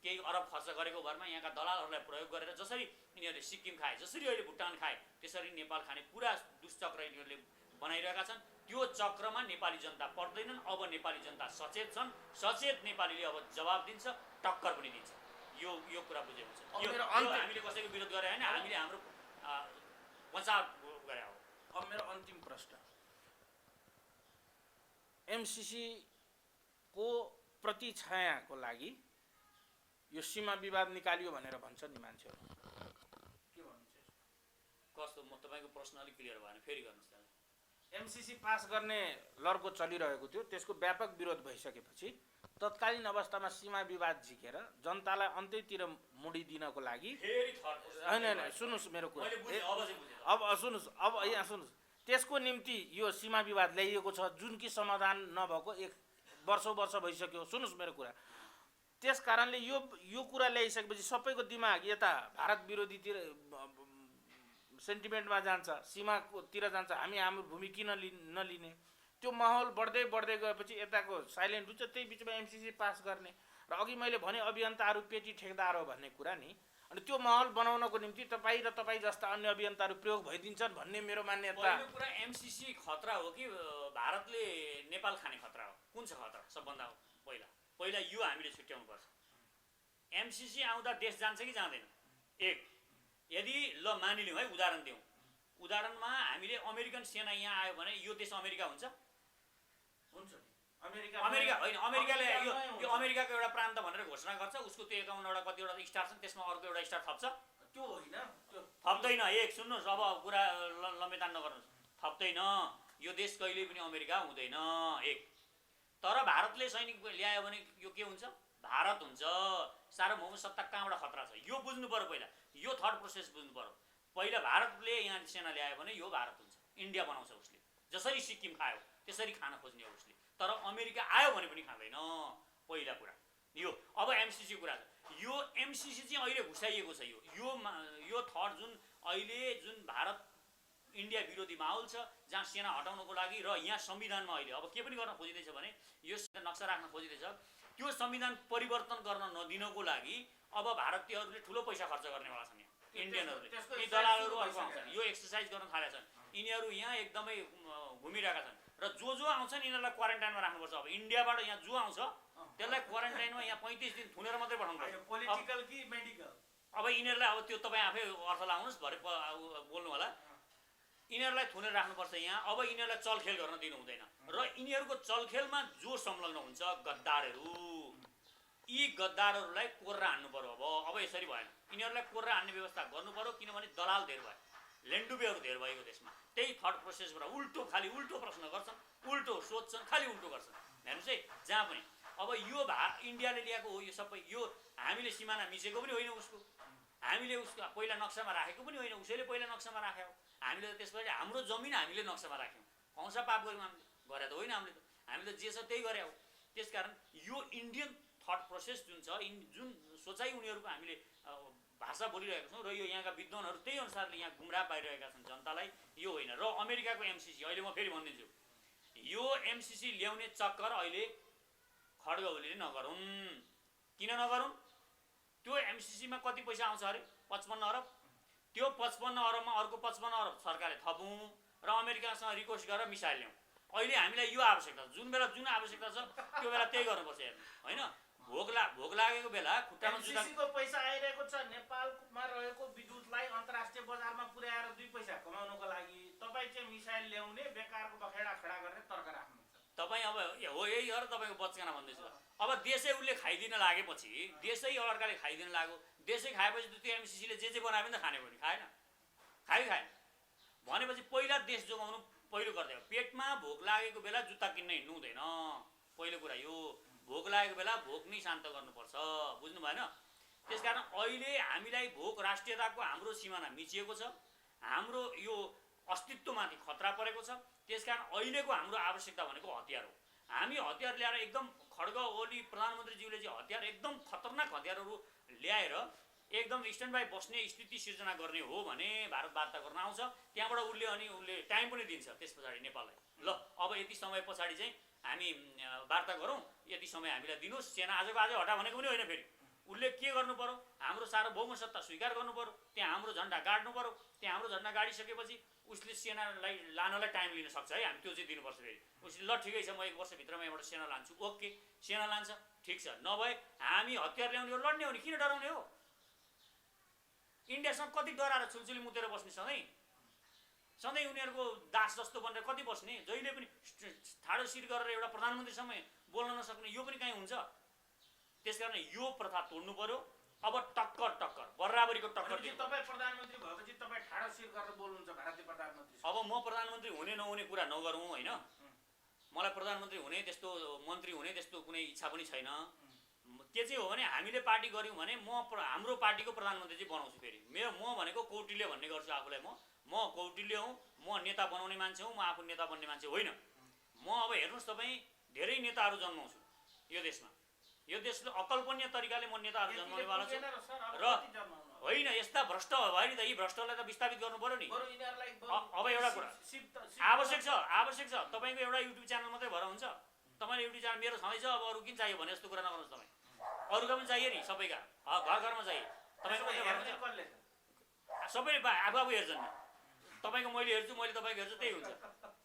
केही अरब खर्च गरेको भरमा यहाँका दलालहरूलाई प्रयोग गरेर जसरी यिनीहरूले सिक्किम खाए जसरी अहिले भुटान खाए त्यसरी नेपाल खाने पुरा दुष्चक्र यिनीहरूले बनाइरहेका छन् त्यो चक्रमा नेपाली जनता पर्दैनन् अब नेपाली जनता सचेत छन् सचेत नेपालीले अब जवाब दिन्छ टक्कर पनि दिन्छ यो कुरा बुझे हुन्छ हामीले कसैको विरोध गरे होइन हामीले हाम्रो बचाव गरे हो अब मेरो अन्तिम प्रश्न एमसिसी को प्रति छायाको लागि यो सीमा विवाद निकालियो भनेर भन्छ नि मान्छेहरू, के भन्नुहुन्छ? कस्तो, म तपाईँको प्रश्न अलिक क्लियर भएन, फेरि गर्नुहोस् त। एमसिसी पास गर्ने लड्को चलिरहेको थियो, त्यसको व्यापक विरोध भइसकेपछि तत्कालीन अवस्थामा सीमा विवाद झिकेर जनतालाई अन्त्यतिर मोडिदिनको लागि होइन, सुन्नुहोस् मेरो कुरा, अब सुन्नुहोस्, अब यहाँ सुन्नुहोस्, त्यसको निम्ति यो सीमा विवाद ल्याइएको छ जुन कि समाधान नभएको 1 वर्ष भइसक्यो। सुन्नुहोस् मेरो कुरा, त्यस कारणले यो कुरा ल्याइसकेपछि सबैको दिमाग यता भारत विरोधीतिर सेन्टिमेन्टमा जान्छ, सीमातिर जान्छ, हामी हाम्रो भूमि किन नलिने, त्यो माहौल बढ्दै गएपछि यताको साइलेन्ट हुन्छ। त्यही बिचमा एमसिसी पास गर्ने र अघि मैले भने अभियन्ताहरू पेटी ठेकदार हो भन्ने कुरा नि, अनि त्यो माहौल बनाउनको निम्ति तपाईँ र तपाईँ जस्ता अन्य अभियन्ताहरू प्रयोग भइदिन्छन् भन्ने मेरो मान्यता। पहिलो कुरा एमसिसी खतरा हो कि भारतले नेपाल खाने खतरा हो? कुन छ खतरा सबभन्दा पहिला यो हामीले छुट्याउनु पर्छ। एमसिसी आउँदा देश जान्छ कि जाँदैन? एक, यदि ल मानिलिउँ है, उदाहरण दिउँ, उदाहरणमा हामीले अमेरिकन सेना यहाँ आयो भने यो देश अमेरिका हुन्छ? अमेरिका होइन, अमेरिकाले यो अमेरिकाको एउटा प्रान्त भनेर घोषणा गर्छ, उसको त्यो 51वटा कतिवटा स्टार छन्, त्यसमा अर्को एउटा स्टार थप्छ? त्यो होइन, थप्दैन। एक, सुन्नुहोस्, अब कुरा लम्बेतान नगर्नुहोस्, थप्दैन। यो देश कहिल्यै पनि अमेरिका हुँदैन। एक, तर भारतले सैनिक ल्यायो भने यो के हुन्छ? भारत हुन्छ। सार्वभौम सत्ता कहाँबाट खतरा छ यो बुझ्नु पर्यो पहिला, यो थर्ड प्रोसेस बुझ्नु पर्यो। पहिला भारतले यहाँ सेना ल्यायो भने यो भारत हुन्छ, इन्डिया बनाउँछ उसले, जसरी सिक्किम खायो त्यसरी खान खोज्ने हो उसले, तर अमेरिका आयो भने पनि खाँदैन। पहिला कुरा यो। अब एमसिसी कुरा छ, यो एमसिसी चाहिँ अहिले घुसाइएको छ। यो थर्ड जुन भारत इन्डिया विरोधी माहौल छ, जहाँ सेना हटाउनको लागि र यहाँ संविधानमा अहिले अब के पनि गर्न खोजिँदैछ भने यो नक्सा राख्न खोजिँदैछ, त्यो संविधान परिवर्तन गर्न नदिनको लागि अब भारतीयहरूले ठुलो पैसा खर्च गर्नेवाला छन्। यहाँ इन्डियनहरूले, यी दलालहरू अर्को आउँछन्, यो एक्सर्साइज गर्न थालेका छन्, यिनीहरू यहाँ एकदमै घुमिरहेका छन् र जो आउँछन् यिनीहरूलाई क्वारेन्टाइनमा राख्नुपर्छ। अब इन्डियाबाट यहाँ जो आउँछ त्यसलाई क्वारेन्टाइनमा यहाँ 35 दिन थुनेर मात्रै पठाउनुपर्छ। पोलिटिकल कि मेडिकल? अब यिनीहरूलाई अब त्यो तपाईँ आफै अर्थ लाउनुहोस्, भरे बोल्नु होला। यिनीहरूलाई थुनेर राख्नुपर्छ यहाँ। अब यिनीहरूलाई चलखेल गर्न दिनु हुँदैन र यिनीहरूको चलखेलमा जो संलग्न हुन्छ गद्दारहरू, यी गद्दारहरूलाई कोर्रा हान्नु पर्यो। अब यसरी भएन, यिनीहरूलाई कोर्रा हान्ने व्यवस्था गर्नु पर्यो, किनभने दलाल धेर भयो, लेन्डुबेहरू धेर भएको देशमा। त्यही थर्ड प्रोसेसबाट खालि उल्टो प्रश्न गर्छन्, उल्टो सोध्छन्, खालि उल्टो गर्छन्। हेर्नुहोस् है, जहाँ पनि अब यो इन्डियाले ल्याएको हो यो सबै, यो हामीले सिमाना मिचेको पनि होइन उसको, हामीले उसको पहिला नक्सामा राखेको पनि होइन, उसैले पहिला नक्सामा राख्यो। हामीले त त्यसपछि हाम्रो जमिन हामीले नक्सामा राख्यौँ, कौसा पाप गऱ्यौँ हामीले? गरे त होइन, हामीले त जे छ त्यही गरे हो। त्यसकारण यो इन्डियन थट प्रोसेस जुन छ, जुन सोचाइ उनीहरूको हामीले भाषा बोलिरहेका छौँ र यो यहाँका विद्वानहरू त्यही अनुसारले यहाँ गुमराह पाइरहेका छन् जनतालाई, यो होइन। र अमेरिकाको एमसिसी अहिले म फेरि भनिदिन्छु, यो एमसिसी ल्याउने चक्कर अहिले खड्ग ओलीले नगरौँ। किन नगरौँ? त्यो एमसिसीमा कति पैसा आउँछ अरे? 55 अरब। त्यो 55 अरबमा अर्को 55 अरब सरकारले थपौँ र अमेरिकासँग रिक्वेस्ट गरेर मिसाइल ल्याउँ। अहिले हामीलाई यो आवश्यकता छ, जुन आवश्यकता छ त्यो बेला त्यही गर्नुपर्छ। हेर्नु होइन, भोग लागेको बेला खुट्टामा एमसिसीको पैसा आइरहेको छ, नेपालमा रहेको विद्युतलाई अन्तर्राष्ट्रिय बजारमा पुर्याएर 2 पैसा कमाउनको लागि तपाईँ चाहिँ मिसाइल ल्याउने, बेकारको बखेडा खडा गर्ने तर्क राख्नुहुन्छ। तपाईँ अब हो यही हो र तपाईँको बच्चाना भन्दैछु। अब देशै उसले खाइदिन लागेपछि, देशै अर्काले खाइदिन लाग्यो, देशै खाएपछि त्यो एमसिसीले जे बनायो भने त खाने भयो नि? खाएन भनेपछि पहिला देश जोगाउनु पहिलो गर्दै हो। पेटमा भोक लागेको बेला जुत्ता किन्न हिँड्नु हुँदैन। पहिलो कुरा यो, भोक लागेको बेला भोक नै शान्त गर्नुपर्छ, बुझ्नु भएन? त्यसकारण अहिले हामीलाई भोक, राष्ट्रियताको हाम्रो सिमाना मिचिएको छ, हाम्रो यो अस्तित्वमाथि खतरा परेको छ। त्यसकारण अहिलेको हाम्रो आवश्यकता भनेको हतियार हो। हामी हतियार ल्याएर एकदम खड्ग ओली प्रधानमन्त्रीज्यूले चाहिँ हतियार, एकदम खतरनाक हतियारहरू ल्याएर एकदम स्ट्यान्ड बाई बस्ने स्थिति सिर्जना गर्ने हो भने भारत वार्ता गर्न आउँछ। त्यहाँबाट उसले टाइम पनि दिन्छ त्यस पछाडि नेपाललाई, ल अब यति समय पछाडि चाहिँ हामी वार्ता गरौँ, यति समय हामीलाई दिनुहोस्, सेना आजको आज हटा भनेको पनि होइन। फेरि उसले के गर्नु पर्यो? हाम्रो सार्वभौम सत्ता स्वीकार गर्नु पर्यो, त्यहाँ हाम्रो झन्डा गाड्नु पर्यो। त्यहाँ हाम्रो झन्डा गाडिसकेपछि उसले सेनालाई लानलाई टाइम लिन सक्छ है, हामी त्यो चाहिँ दिनुपर्छ। फेरि उसले ल ठिकै छ, म 1 वर्षभित्रमा यहाँबाट सेना लान्छु, ओके सेना लान्छ, ठिक छ। नभए हामी हतियार ल्याउने हो, लड्ने हो नि, किन डराउने हो? इन्डियासँग कति डराएर छुलछुली मुतेर बस्ने सँगै? सधैँ उनीहरूको दास जस्तो बनेर कति बस्ने? जहिले पनि ठाडो सिर गरेर एउटा प्रधानमन्त्रीसँग बोल्न नसक्ने यो पनि कहीँ हुन्छ? त्यसकारण यो प्रथा तोड्नु पर्यो। अब टक्कर बराबरीको टक्कर दिनु। तपाईँ प्रधानमन्त्री भएपछि तपाईँ ठाडो सिर गरेर बोल्नुहुन्छ भारतीय प्रधानमन्त्री। अब म प्रधानमन्त्री हुने नहुने कुरा नगरौँ होइन। मलाई प्रधानमन्त्री हुने त्यस्तो मन्त्री हुने त्यस्तो कुनै इच्छा पनि छैन। के चाहिँ हो भने हामीले पार्टी गऱ्यौँ भने हाम्रो पार्टीको प्रधानमन्त्री चाहिँ बनाउँछु। फेरि म भनेको कौटिल्य भन्ने गर्छु आफूलाई। म कौटिल्य हुँ। म नेता बनाउने मान्छे हुँ। म आफू नेता बन्ने मान्छे होइन। म अब हेर्नुहोस् तपाईँ धेरै नेताहरू जन्माउँछु यो देशमा। यो देशले अकल्पनीय तरिकाले म नेताहरू जन्माउनेवाला छु र होइन यस्ता भ्रष्ट भयो नि त। यी भ्रष्टलाई त विस्थापित गर्नु पर्यो नि। अब एउटा कुरा आवश्यक छ तपाईँको एउटा युट्युब च्यानल मात्रै भएर हुन्छ? तपाईँले युट्युब च्यानल मेरो छँदैछ अब अरू किन चाहियो भने जस्तो कुरा नगर्नुहोस्। तपाईँ अरूका पनि चाहियो नि, सबैका घरमा चाहियो। तपाईँको मात्रै भएर सबै आफू हेर्छन् नि। तपाईँको मैले हेर्छु, मैले तपाईँको हेर्छु, त्यही हुन्छ।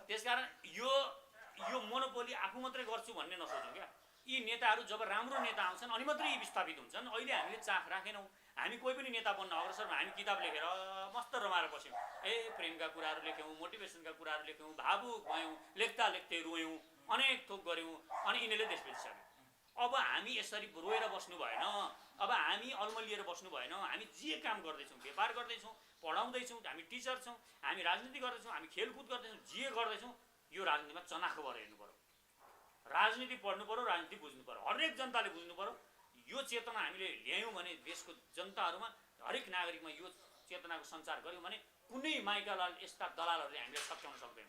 त्यसकारण यो मोनोपोली आफू मात्रै गर्छु भन्ने नसोचौँ क्या। यी नेताहरू जब राम्रो नेता आउँछन् अनि मात्रै यी विस्थापित हुन्छन्। अहिले हामीले चाख राखेनौँ। हामी कोही पनि नेता बन्न अग्रसर हामी किताब लेखेर मस्त रमाएर बस्यौँ। प्रेमका कुराहरू लेख्यौँ, मोटिभेसनका कुराहरू लेख्यौँ, भावुक भयौँ, लेख्दा लेख्दै रोयौँ, अनेक थोक गऱ्यौँ अनि यिनीहरूले देश बेचिसक्यो। अब हामी यसरी रोएर बस्नु भएन। अब हामी अल्मलिएर बस्नु भएन। हामी जे काम गर्दैछौँ, व्यापार गर्दैछौँ, पढाउँदैछौँ, हामी टिचर छौँ, हामी राजनीति गर्दैछौँ, हामी खेलकुद गर्दैछौँ, जे गर्दैछौँ यो राजनीतिमा चनाखो भएर हेर्नु पर्यो। राजनीति पढ्नु पर्यो, राजनीति बुझ्नु पर्यो। हरेक जनताले बुझ्नु पर्यो। यो चेतना हामीले ल्यायौँ भने देशको जनताहरूमा, हरेक नागरिकमा यो चेतनाको सञ्चार गऱ्यौँ भने कुनै माइकालाल यस्ता दलालहरूले हामीले सच्याउन सक्दैन।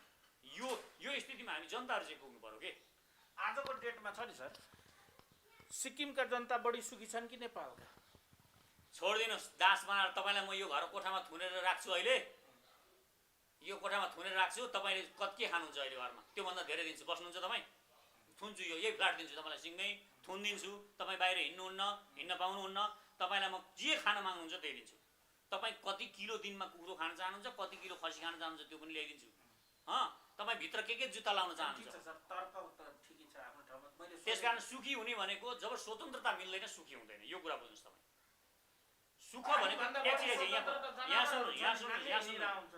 यो स्थितिमा हामी जनताहरू चाहिँ पुग्नु पर्यो कि आजको डेटमा छ नि सर, सिक्किमका जनता बढी सुखी छन् कि नेपालका? छोडिदिनुहोस् दास बनाएर। तपाईँलाई म यो घर कोठामा थुनेर राख्छु। अहिले यो कोठामा थुनेर राख्छु। तपाईँले के खानुहुन्छ अहिले घरमा? त्योभन्दा धेरै दिन्छु। बस्नुहुन्छ तपाईँ? थुन्छु। यही फ्ल्याट दिन्छु तपाईँलाई, सिङ्गै थुनिदिन्छु। तपाईँ बाहिर हिँड्न पाउनुहुन्न। तपाईँलाई म जे खान माग्नुहुन्छ त्यही दिन्छु। तपाईँ कति किलो दिनमा कुखुरो खान चाहनुहुन्छ, कति किलो खसी खान चाहनुहुन्छ त्यो पनि ल्याइदिन्छु। तपाईँ भित्र के जुत्ता लाउन चाहनुहुन्छ? त्यसकारण सुखी हुने भनेको जब स्वतन्त्रता मिल्दैन सुखी हुँदैन। यो कुरा बुझ्नुहोस् तपाईँ। सुख भनेको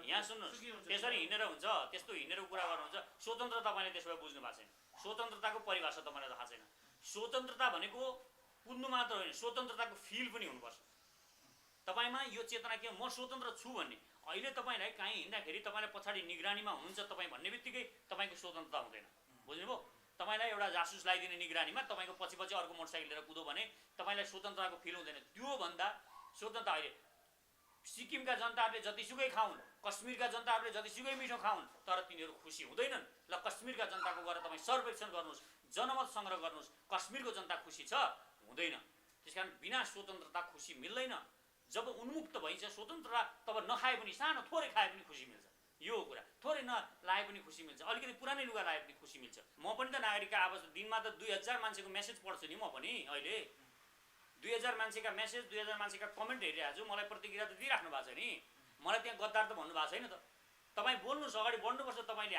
यहाँ सुन्नुहोस्। त्यसरी हिँडेर हुन्छ? त्यस्तो हिँडेर कुरा गर्नुहुन्छ? स्वतन्त्रता तपाईँले त्यसो भए बुझ्नु भएको छैन। स्वतन्त्रताको परिभाषा तपाईँलाई थाहा छैन। स्वतन्त्रता भनेको कुद्नु मात्र होइन, स्वतन्त्रताको फिल पनि हुनुपर्छ तपाईँमा। यो चेतना के म स्वतन्त्र छु भन्ने। अहिले तपाईँलाई कहीँ हिँड्दाखेरि तपाईँलाई पछाडि निगरानीमा हुनुहुन्छ तपाईँ भन्ने बित्तिकै तपाईँको स्वतन्त्रता हुँदैन। बुझ्नुभयो? तपाईँलाई एउटा जासुस लगाइदिने निगरानीमा तपाईँको पछि अर्को मोटरसाइकल लिएर कुदो भने तपाईँलाई स्वतन्त्रताको फिल हुँदैन। त्योभन्दा स्वतन्त्रता अहिले सिक्किमका जनताहरूले जतिसुकै खाउन्, कश्मीरका जनताहरूले जतिसुकै मिठो खाउन्, तर तिनीहरू खुसी हुँदैनन्। ल कश्मीरका जनताको गएर तपाईँ सर्वेक्षण गर्नुहोस्, जनमत सङ्ग्रह गर्नुहोस्। कश्मीरको जनता खुसी छ? हुँदैन। त्यसकारण बिना स्वतन्त्रता खुसी मिल्दैन। जब उन्मुक्त भइन्छ स्वतन्त्रता तब नखाए पनि, सानो थोरै खाए पनि खुसी मिल्छ। यो कुरा थोरै नलाए पनि खुसी मिल्छ। अलिकति पुरानै लुगा लाए पनि खुसी मिल्छ। म पनि त नागरिकका आवाज दिनमा त 2000 मान्छेको मेसेज पढ्छु नि। म पनि अहिले 2000 मान्छेका मेसेज, 2000 मान्छेका कमेन्ट हेरिरहेको छु। मलाई प्रतिक्रिया त दिइराख्नु भएको छ नि। मलाई त्यहाँ गद्दार त भन्नु भएको छैन त। तपाईँ बोल्नुहोस्, अगाडि बढ्नुपर्छ। तपाईँले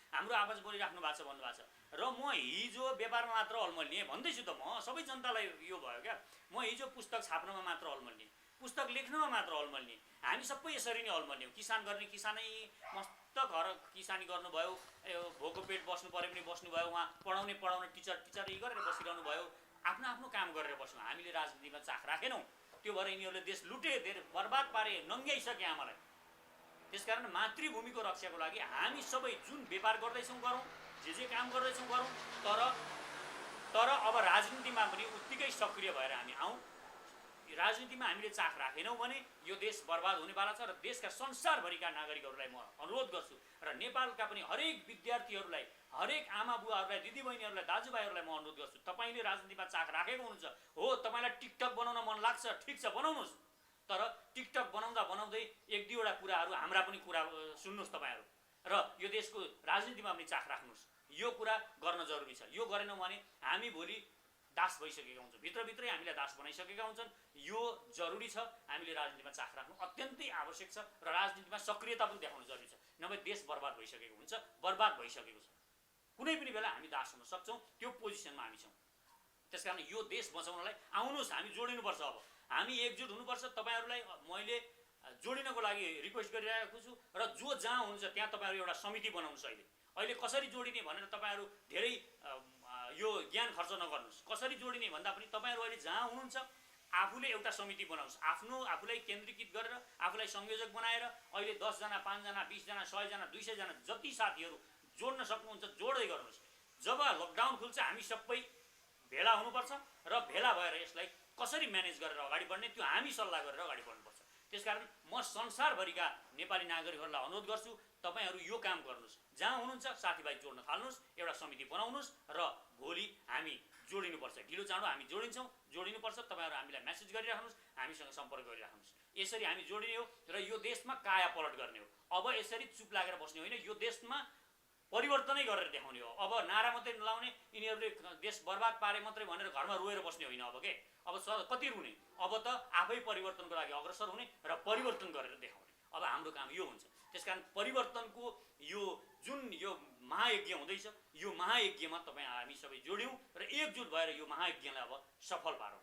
हाम्रो आवाज बोलिराख्नु भएको छ भन्नुभएको छ। र म हिजो व्यापारमा मात्र अल्मलिएँ भन्दैछु त। म सबै जनतालाई यो भयो क्या। म हिजो पुस्तक छाप्नमा मात्र अल्मलिएँ, पुस्तक लेख्नमा मात्र अल्मलिएँ। हामी सबै यसरी नै अल्मलियौँ। किसान गर्ने किसानै मस्त घर किसानी गर्नुभयो। भोको पेट बस्नु पऱ्यो पनि बस्नुभयो। उहाँ पढाउने टिचर यही गरेर बसिरहनु भयो। आफ्नो काम गरेर बस्यौँ। हामीले राजनीतिमा चाख राखेनौँ। त्यो भएर यिनीहरूले देश लुटे, धेरै बर्बाद पारे, नङ्ग्याइसके आमालाई। त्यसकारण मातृभूमिको रक्षाको लागि हामी सबै जुन व्यापार गर्दैछौँ गरौँ, जे काम गर्दैछौँ गरौँ। तर अब राजनीतिमा पनि उत्तिकै सक्रिय भएर हामी आउँ। राजनीतिमा हामीले चाख राखेनौँ भने यो देश बर्बाद हुनेवाला छ। र देशका संसारभरिका नागरिकहरूलाई म अनुरोध गर्छु र नेपालका पनि हरेक विद्यार्थीहरूलाई, हरेक आमा बुवाहरूलाई, दिदीबहिनीहरूलाई, दाजुभाइहरूलाई म अनुरोध गर्छु। तपाईँले राजनीतिमा चाख राखेको हुनुहुन्छ हो, तपाईँलाई टिकटक बनाउन मन लाग्छ, ठिक छ बनाउनुहोस्। तर टिकटक बनाउँदै एक दुईवटा कुराहरू हाम्रा पनि कुरा सुन्नुहोस् तपाईँहरू। र यो देशको राजनीतिमा पनि चाख राख्नुहोस्। यो कुरा गर्न जरुरी छ। यो गरेनौँ भने हामी भोलि दास भइसकेका हुन्छौँ। भित्रभित्रै हामीलाई दास बनाइसकेका हुन्छन्। यो जरुरी छ। हामीले राजनीतिमा चाख राख्नु अत्यन्तै आवश्यक छ र राजनीतिमा सक्रियता पनि देखाउनु जरुरी छ। नभए देश बर्बाद भइसकेको हुन्छ, बर्बाद भइसकेको छ। कुनै पनि बेला हामी दास हुन सक्छौँ। त्यो पोजिसनमा हामी छौँ। त्यसकारण यो देश बचाउनलाई आउनुहोस्, हामी जोडिनुपर्छ। अब हामी एकजुट हुनुपर्छ। तपाईँहरूलाई मैले जोडिनको लागि रिक्वेस्ट गरिरहेको छु र जो जहाँ हुनुहुन्छ त्यहाँ तपाईँहरू एउटा समिति बनाउनुहोस्। अहिले कसरी जोडिने भनेर तपाईँहरू धेरै यो ज्ञान खर्च नगर्नुहोस्। कसरी जोडिने भन्दा पनि तपाईँहरू अहिले जहाँ हुनुहुन्छ आफूले एउटा समिति बनाउनुहोस्। आफूलाई केन्द्रीकृत गरेर आफूलाई संयोजक बनाएर अहिले 10 जना 5 जना 20 जना 100 जना 200 जना जति साथीहरू जोड्न सक्नुहुन्छ जोड्दै गर्नुहोस्। जब लकडाउन खुल्छ हामी सबै भेला हुनुपर्छ र भेला भएर यसलाई कसरी म्यानेज गरेर अगाडि बढ्ने त्यो हामी सल्लाह गरेर अगाडि बढ्नुपर्छ। त्यसकारण म संसारभरिका नेपाली नागरिकहरूलाई अनुरोध गर्छु तपाईहरू यो काम गर्नुहोस्। जहाँ हुनुहुन्छ साथीभाइ जोड्न थाल्नुहोस्, एउटा समिति बनाउनुहोस् र भोलि हामी जोडिनुपर्छ। ढिलो चाँडो हामी जोडिनुपर्छ। तपाईहरू हामीलाई मेसेज गरिराख्नुहोस्, हामीसँग सम्पर्क गरिराख्नुहोस्। यसरी हामी जोडिने हो र यो देशमा काया पलट गर्ने हो। अब यसरी चुप लागेर बस्ने होइन, यो देशमा परिवर्तनै गरेर देखाउने हो। अब नारा मात्रै नलाउने, यिनीहरूले देश बर्बाद पारे मात्रै भनेर घरमा रोएर बस्ने होइन। अब कति रुने, अब त आफै परिवर्तनको लागि अग्रसर हुने र परिवर्तन गरेर देखाउने। अब हाम्रो काम यो हुन्छ। त्यसकारण परिवर्तनको यो जुन यो महायज्ञ हुँदैछ, यो महायज्ञमा हामी सबै जोड्यौँ र एकजुट भएर यो महायज्ञलाई अब सफल पारौँ।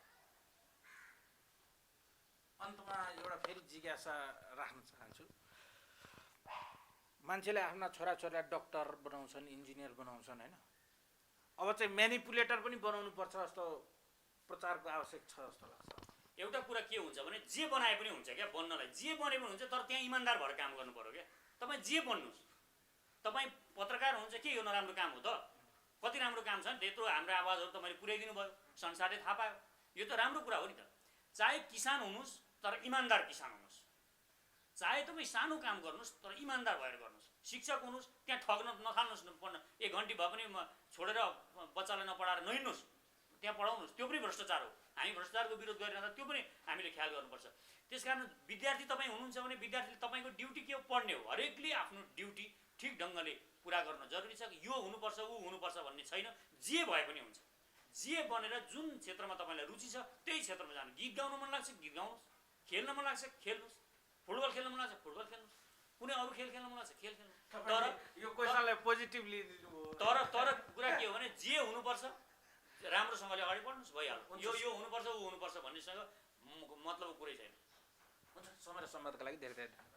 अन्तमा एउटा फेरि जिज्ञासा राख्न चाहन्छु। मान्छेले आफ्ना छोराछोरीलाई डक्टर बनाउँछन्, इन्जिनियर बनाउँछन् होइन। अब चाहिँ म्यानिपुलेटर पनि बनाउनु पर्छ जस्तो प्रचारको आवश्यक छ जस्तो लाग्छ। एउटा कुरा के हुन्छ भने जे बनाए पनि हुन्छ क्या, बन्नलाई जे बने पनि हुन्छ, तर त्यहाँ इमान्दार भएर काम गर्नु पर्यो क्या। तपाईँ जे बन्नुहोस्, तपाईँ पत्रकार हुन्छ के यो नराम्रो काम हो त? कति राम्रो काम छ नि, त्यत्रो हाम्रो आवाजहरू तपाईँले पुर्याइदिनु भयो, संसारले थाहा पायो। यो त राम्रो कुरा हो नि त। चाहे किसान हुनुहोस् तर इमान्दार किसान हुनुहोस्, चाहे तपाईँ सानो काम गर्नुहोस् तर इमान्दार भएर गर्नुहोस्। शिक्षक हुनुहोस्, त्यहाँ ठग्न नथाल्नुहोस्। पढ्न 1 घन्टी भए पनि छोडेर बच्चालाई नपढाएर नहिँड्नुहोस्, त्यहाँ पढाउनुहोस्। त्यो पनि भ्रष्टाचार हो। हामी भ्रष्टाचारको विरोध गरिरहँदा त्यो पनि हामीले ख्याल गर्नुपर्छ। त्यसकारण विद्यार्थी तपाईँ हुनुहुन्छ भने विद्यार्थीले तपाईँको ड्युटी के हो? पढ्ने हो। हरेकले आफ्नो ड्युटी ठिक ढङ्गले पुरा गर्न जरुरी छ। यो हुनुपर्छ ऊ हुनुपर्छ भन्ने छैन। जे भए पनि हुन्छ। जे बनेर जुन क्षेत्रमा तपाईँलाई रुचि छ त्यही क्षेत्रमा जानु। गीत गाउन मन लाग्छ गीत गाउनुहोस्, खेल्न मन लाग्छ खेल्नुहोस्, फुटबल खेल्न मन लाग्छ फुटबल खेल्नुहोस्, कुनै अरू खेल खेल्न मन लाग्छ खेल खेल्नुहोस्। तर यो क्वेसनलाई पोजिटिभली तर कुरा के हो भने जे हुनुपर्छ राम्रोसँगले अगाडि बढ्नुहोस्, भइहाल्यो। यो हुनुपर्छ ऊ हुनुपर्छ भन्नेसँग मतलब कुरै छैन। हुन्छ। समय र सम्वादका लागि धेरै धेरै धन्यवाद।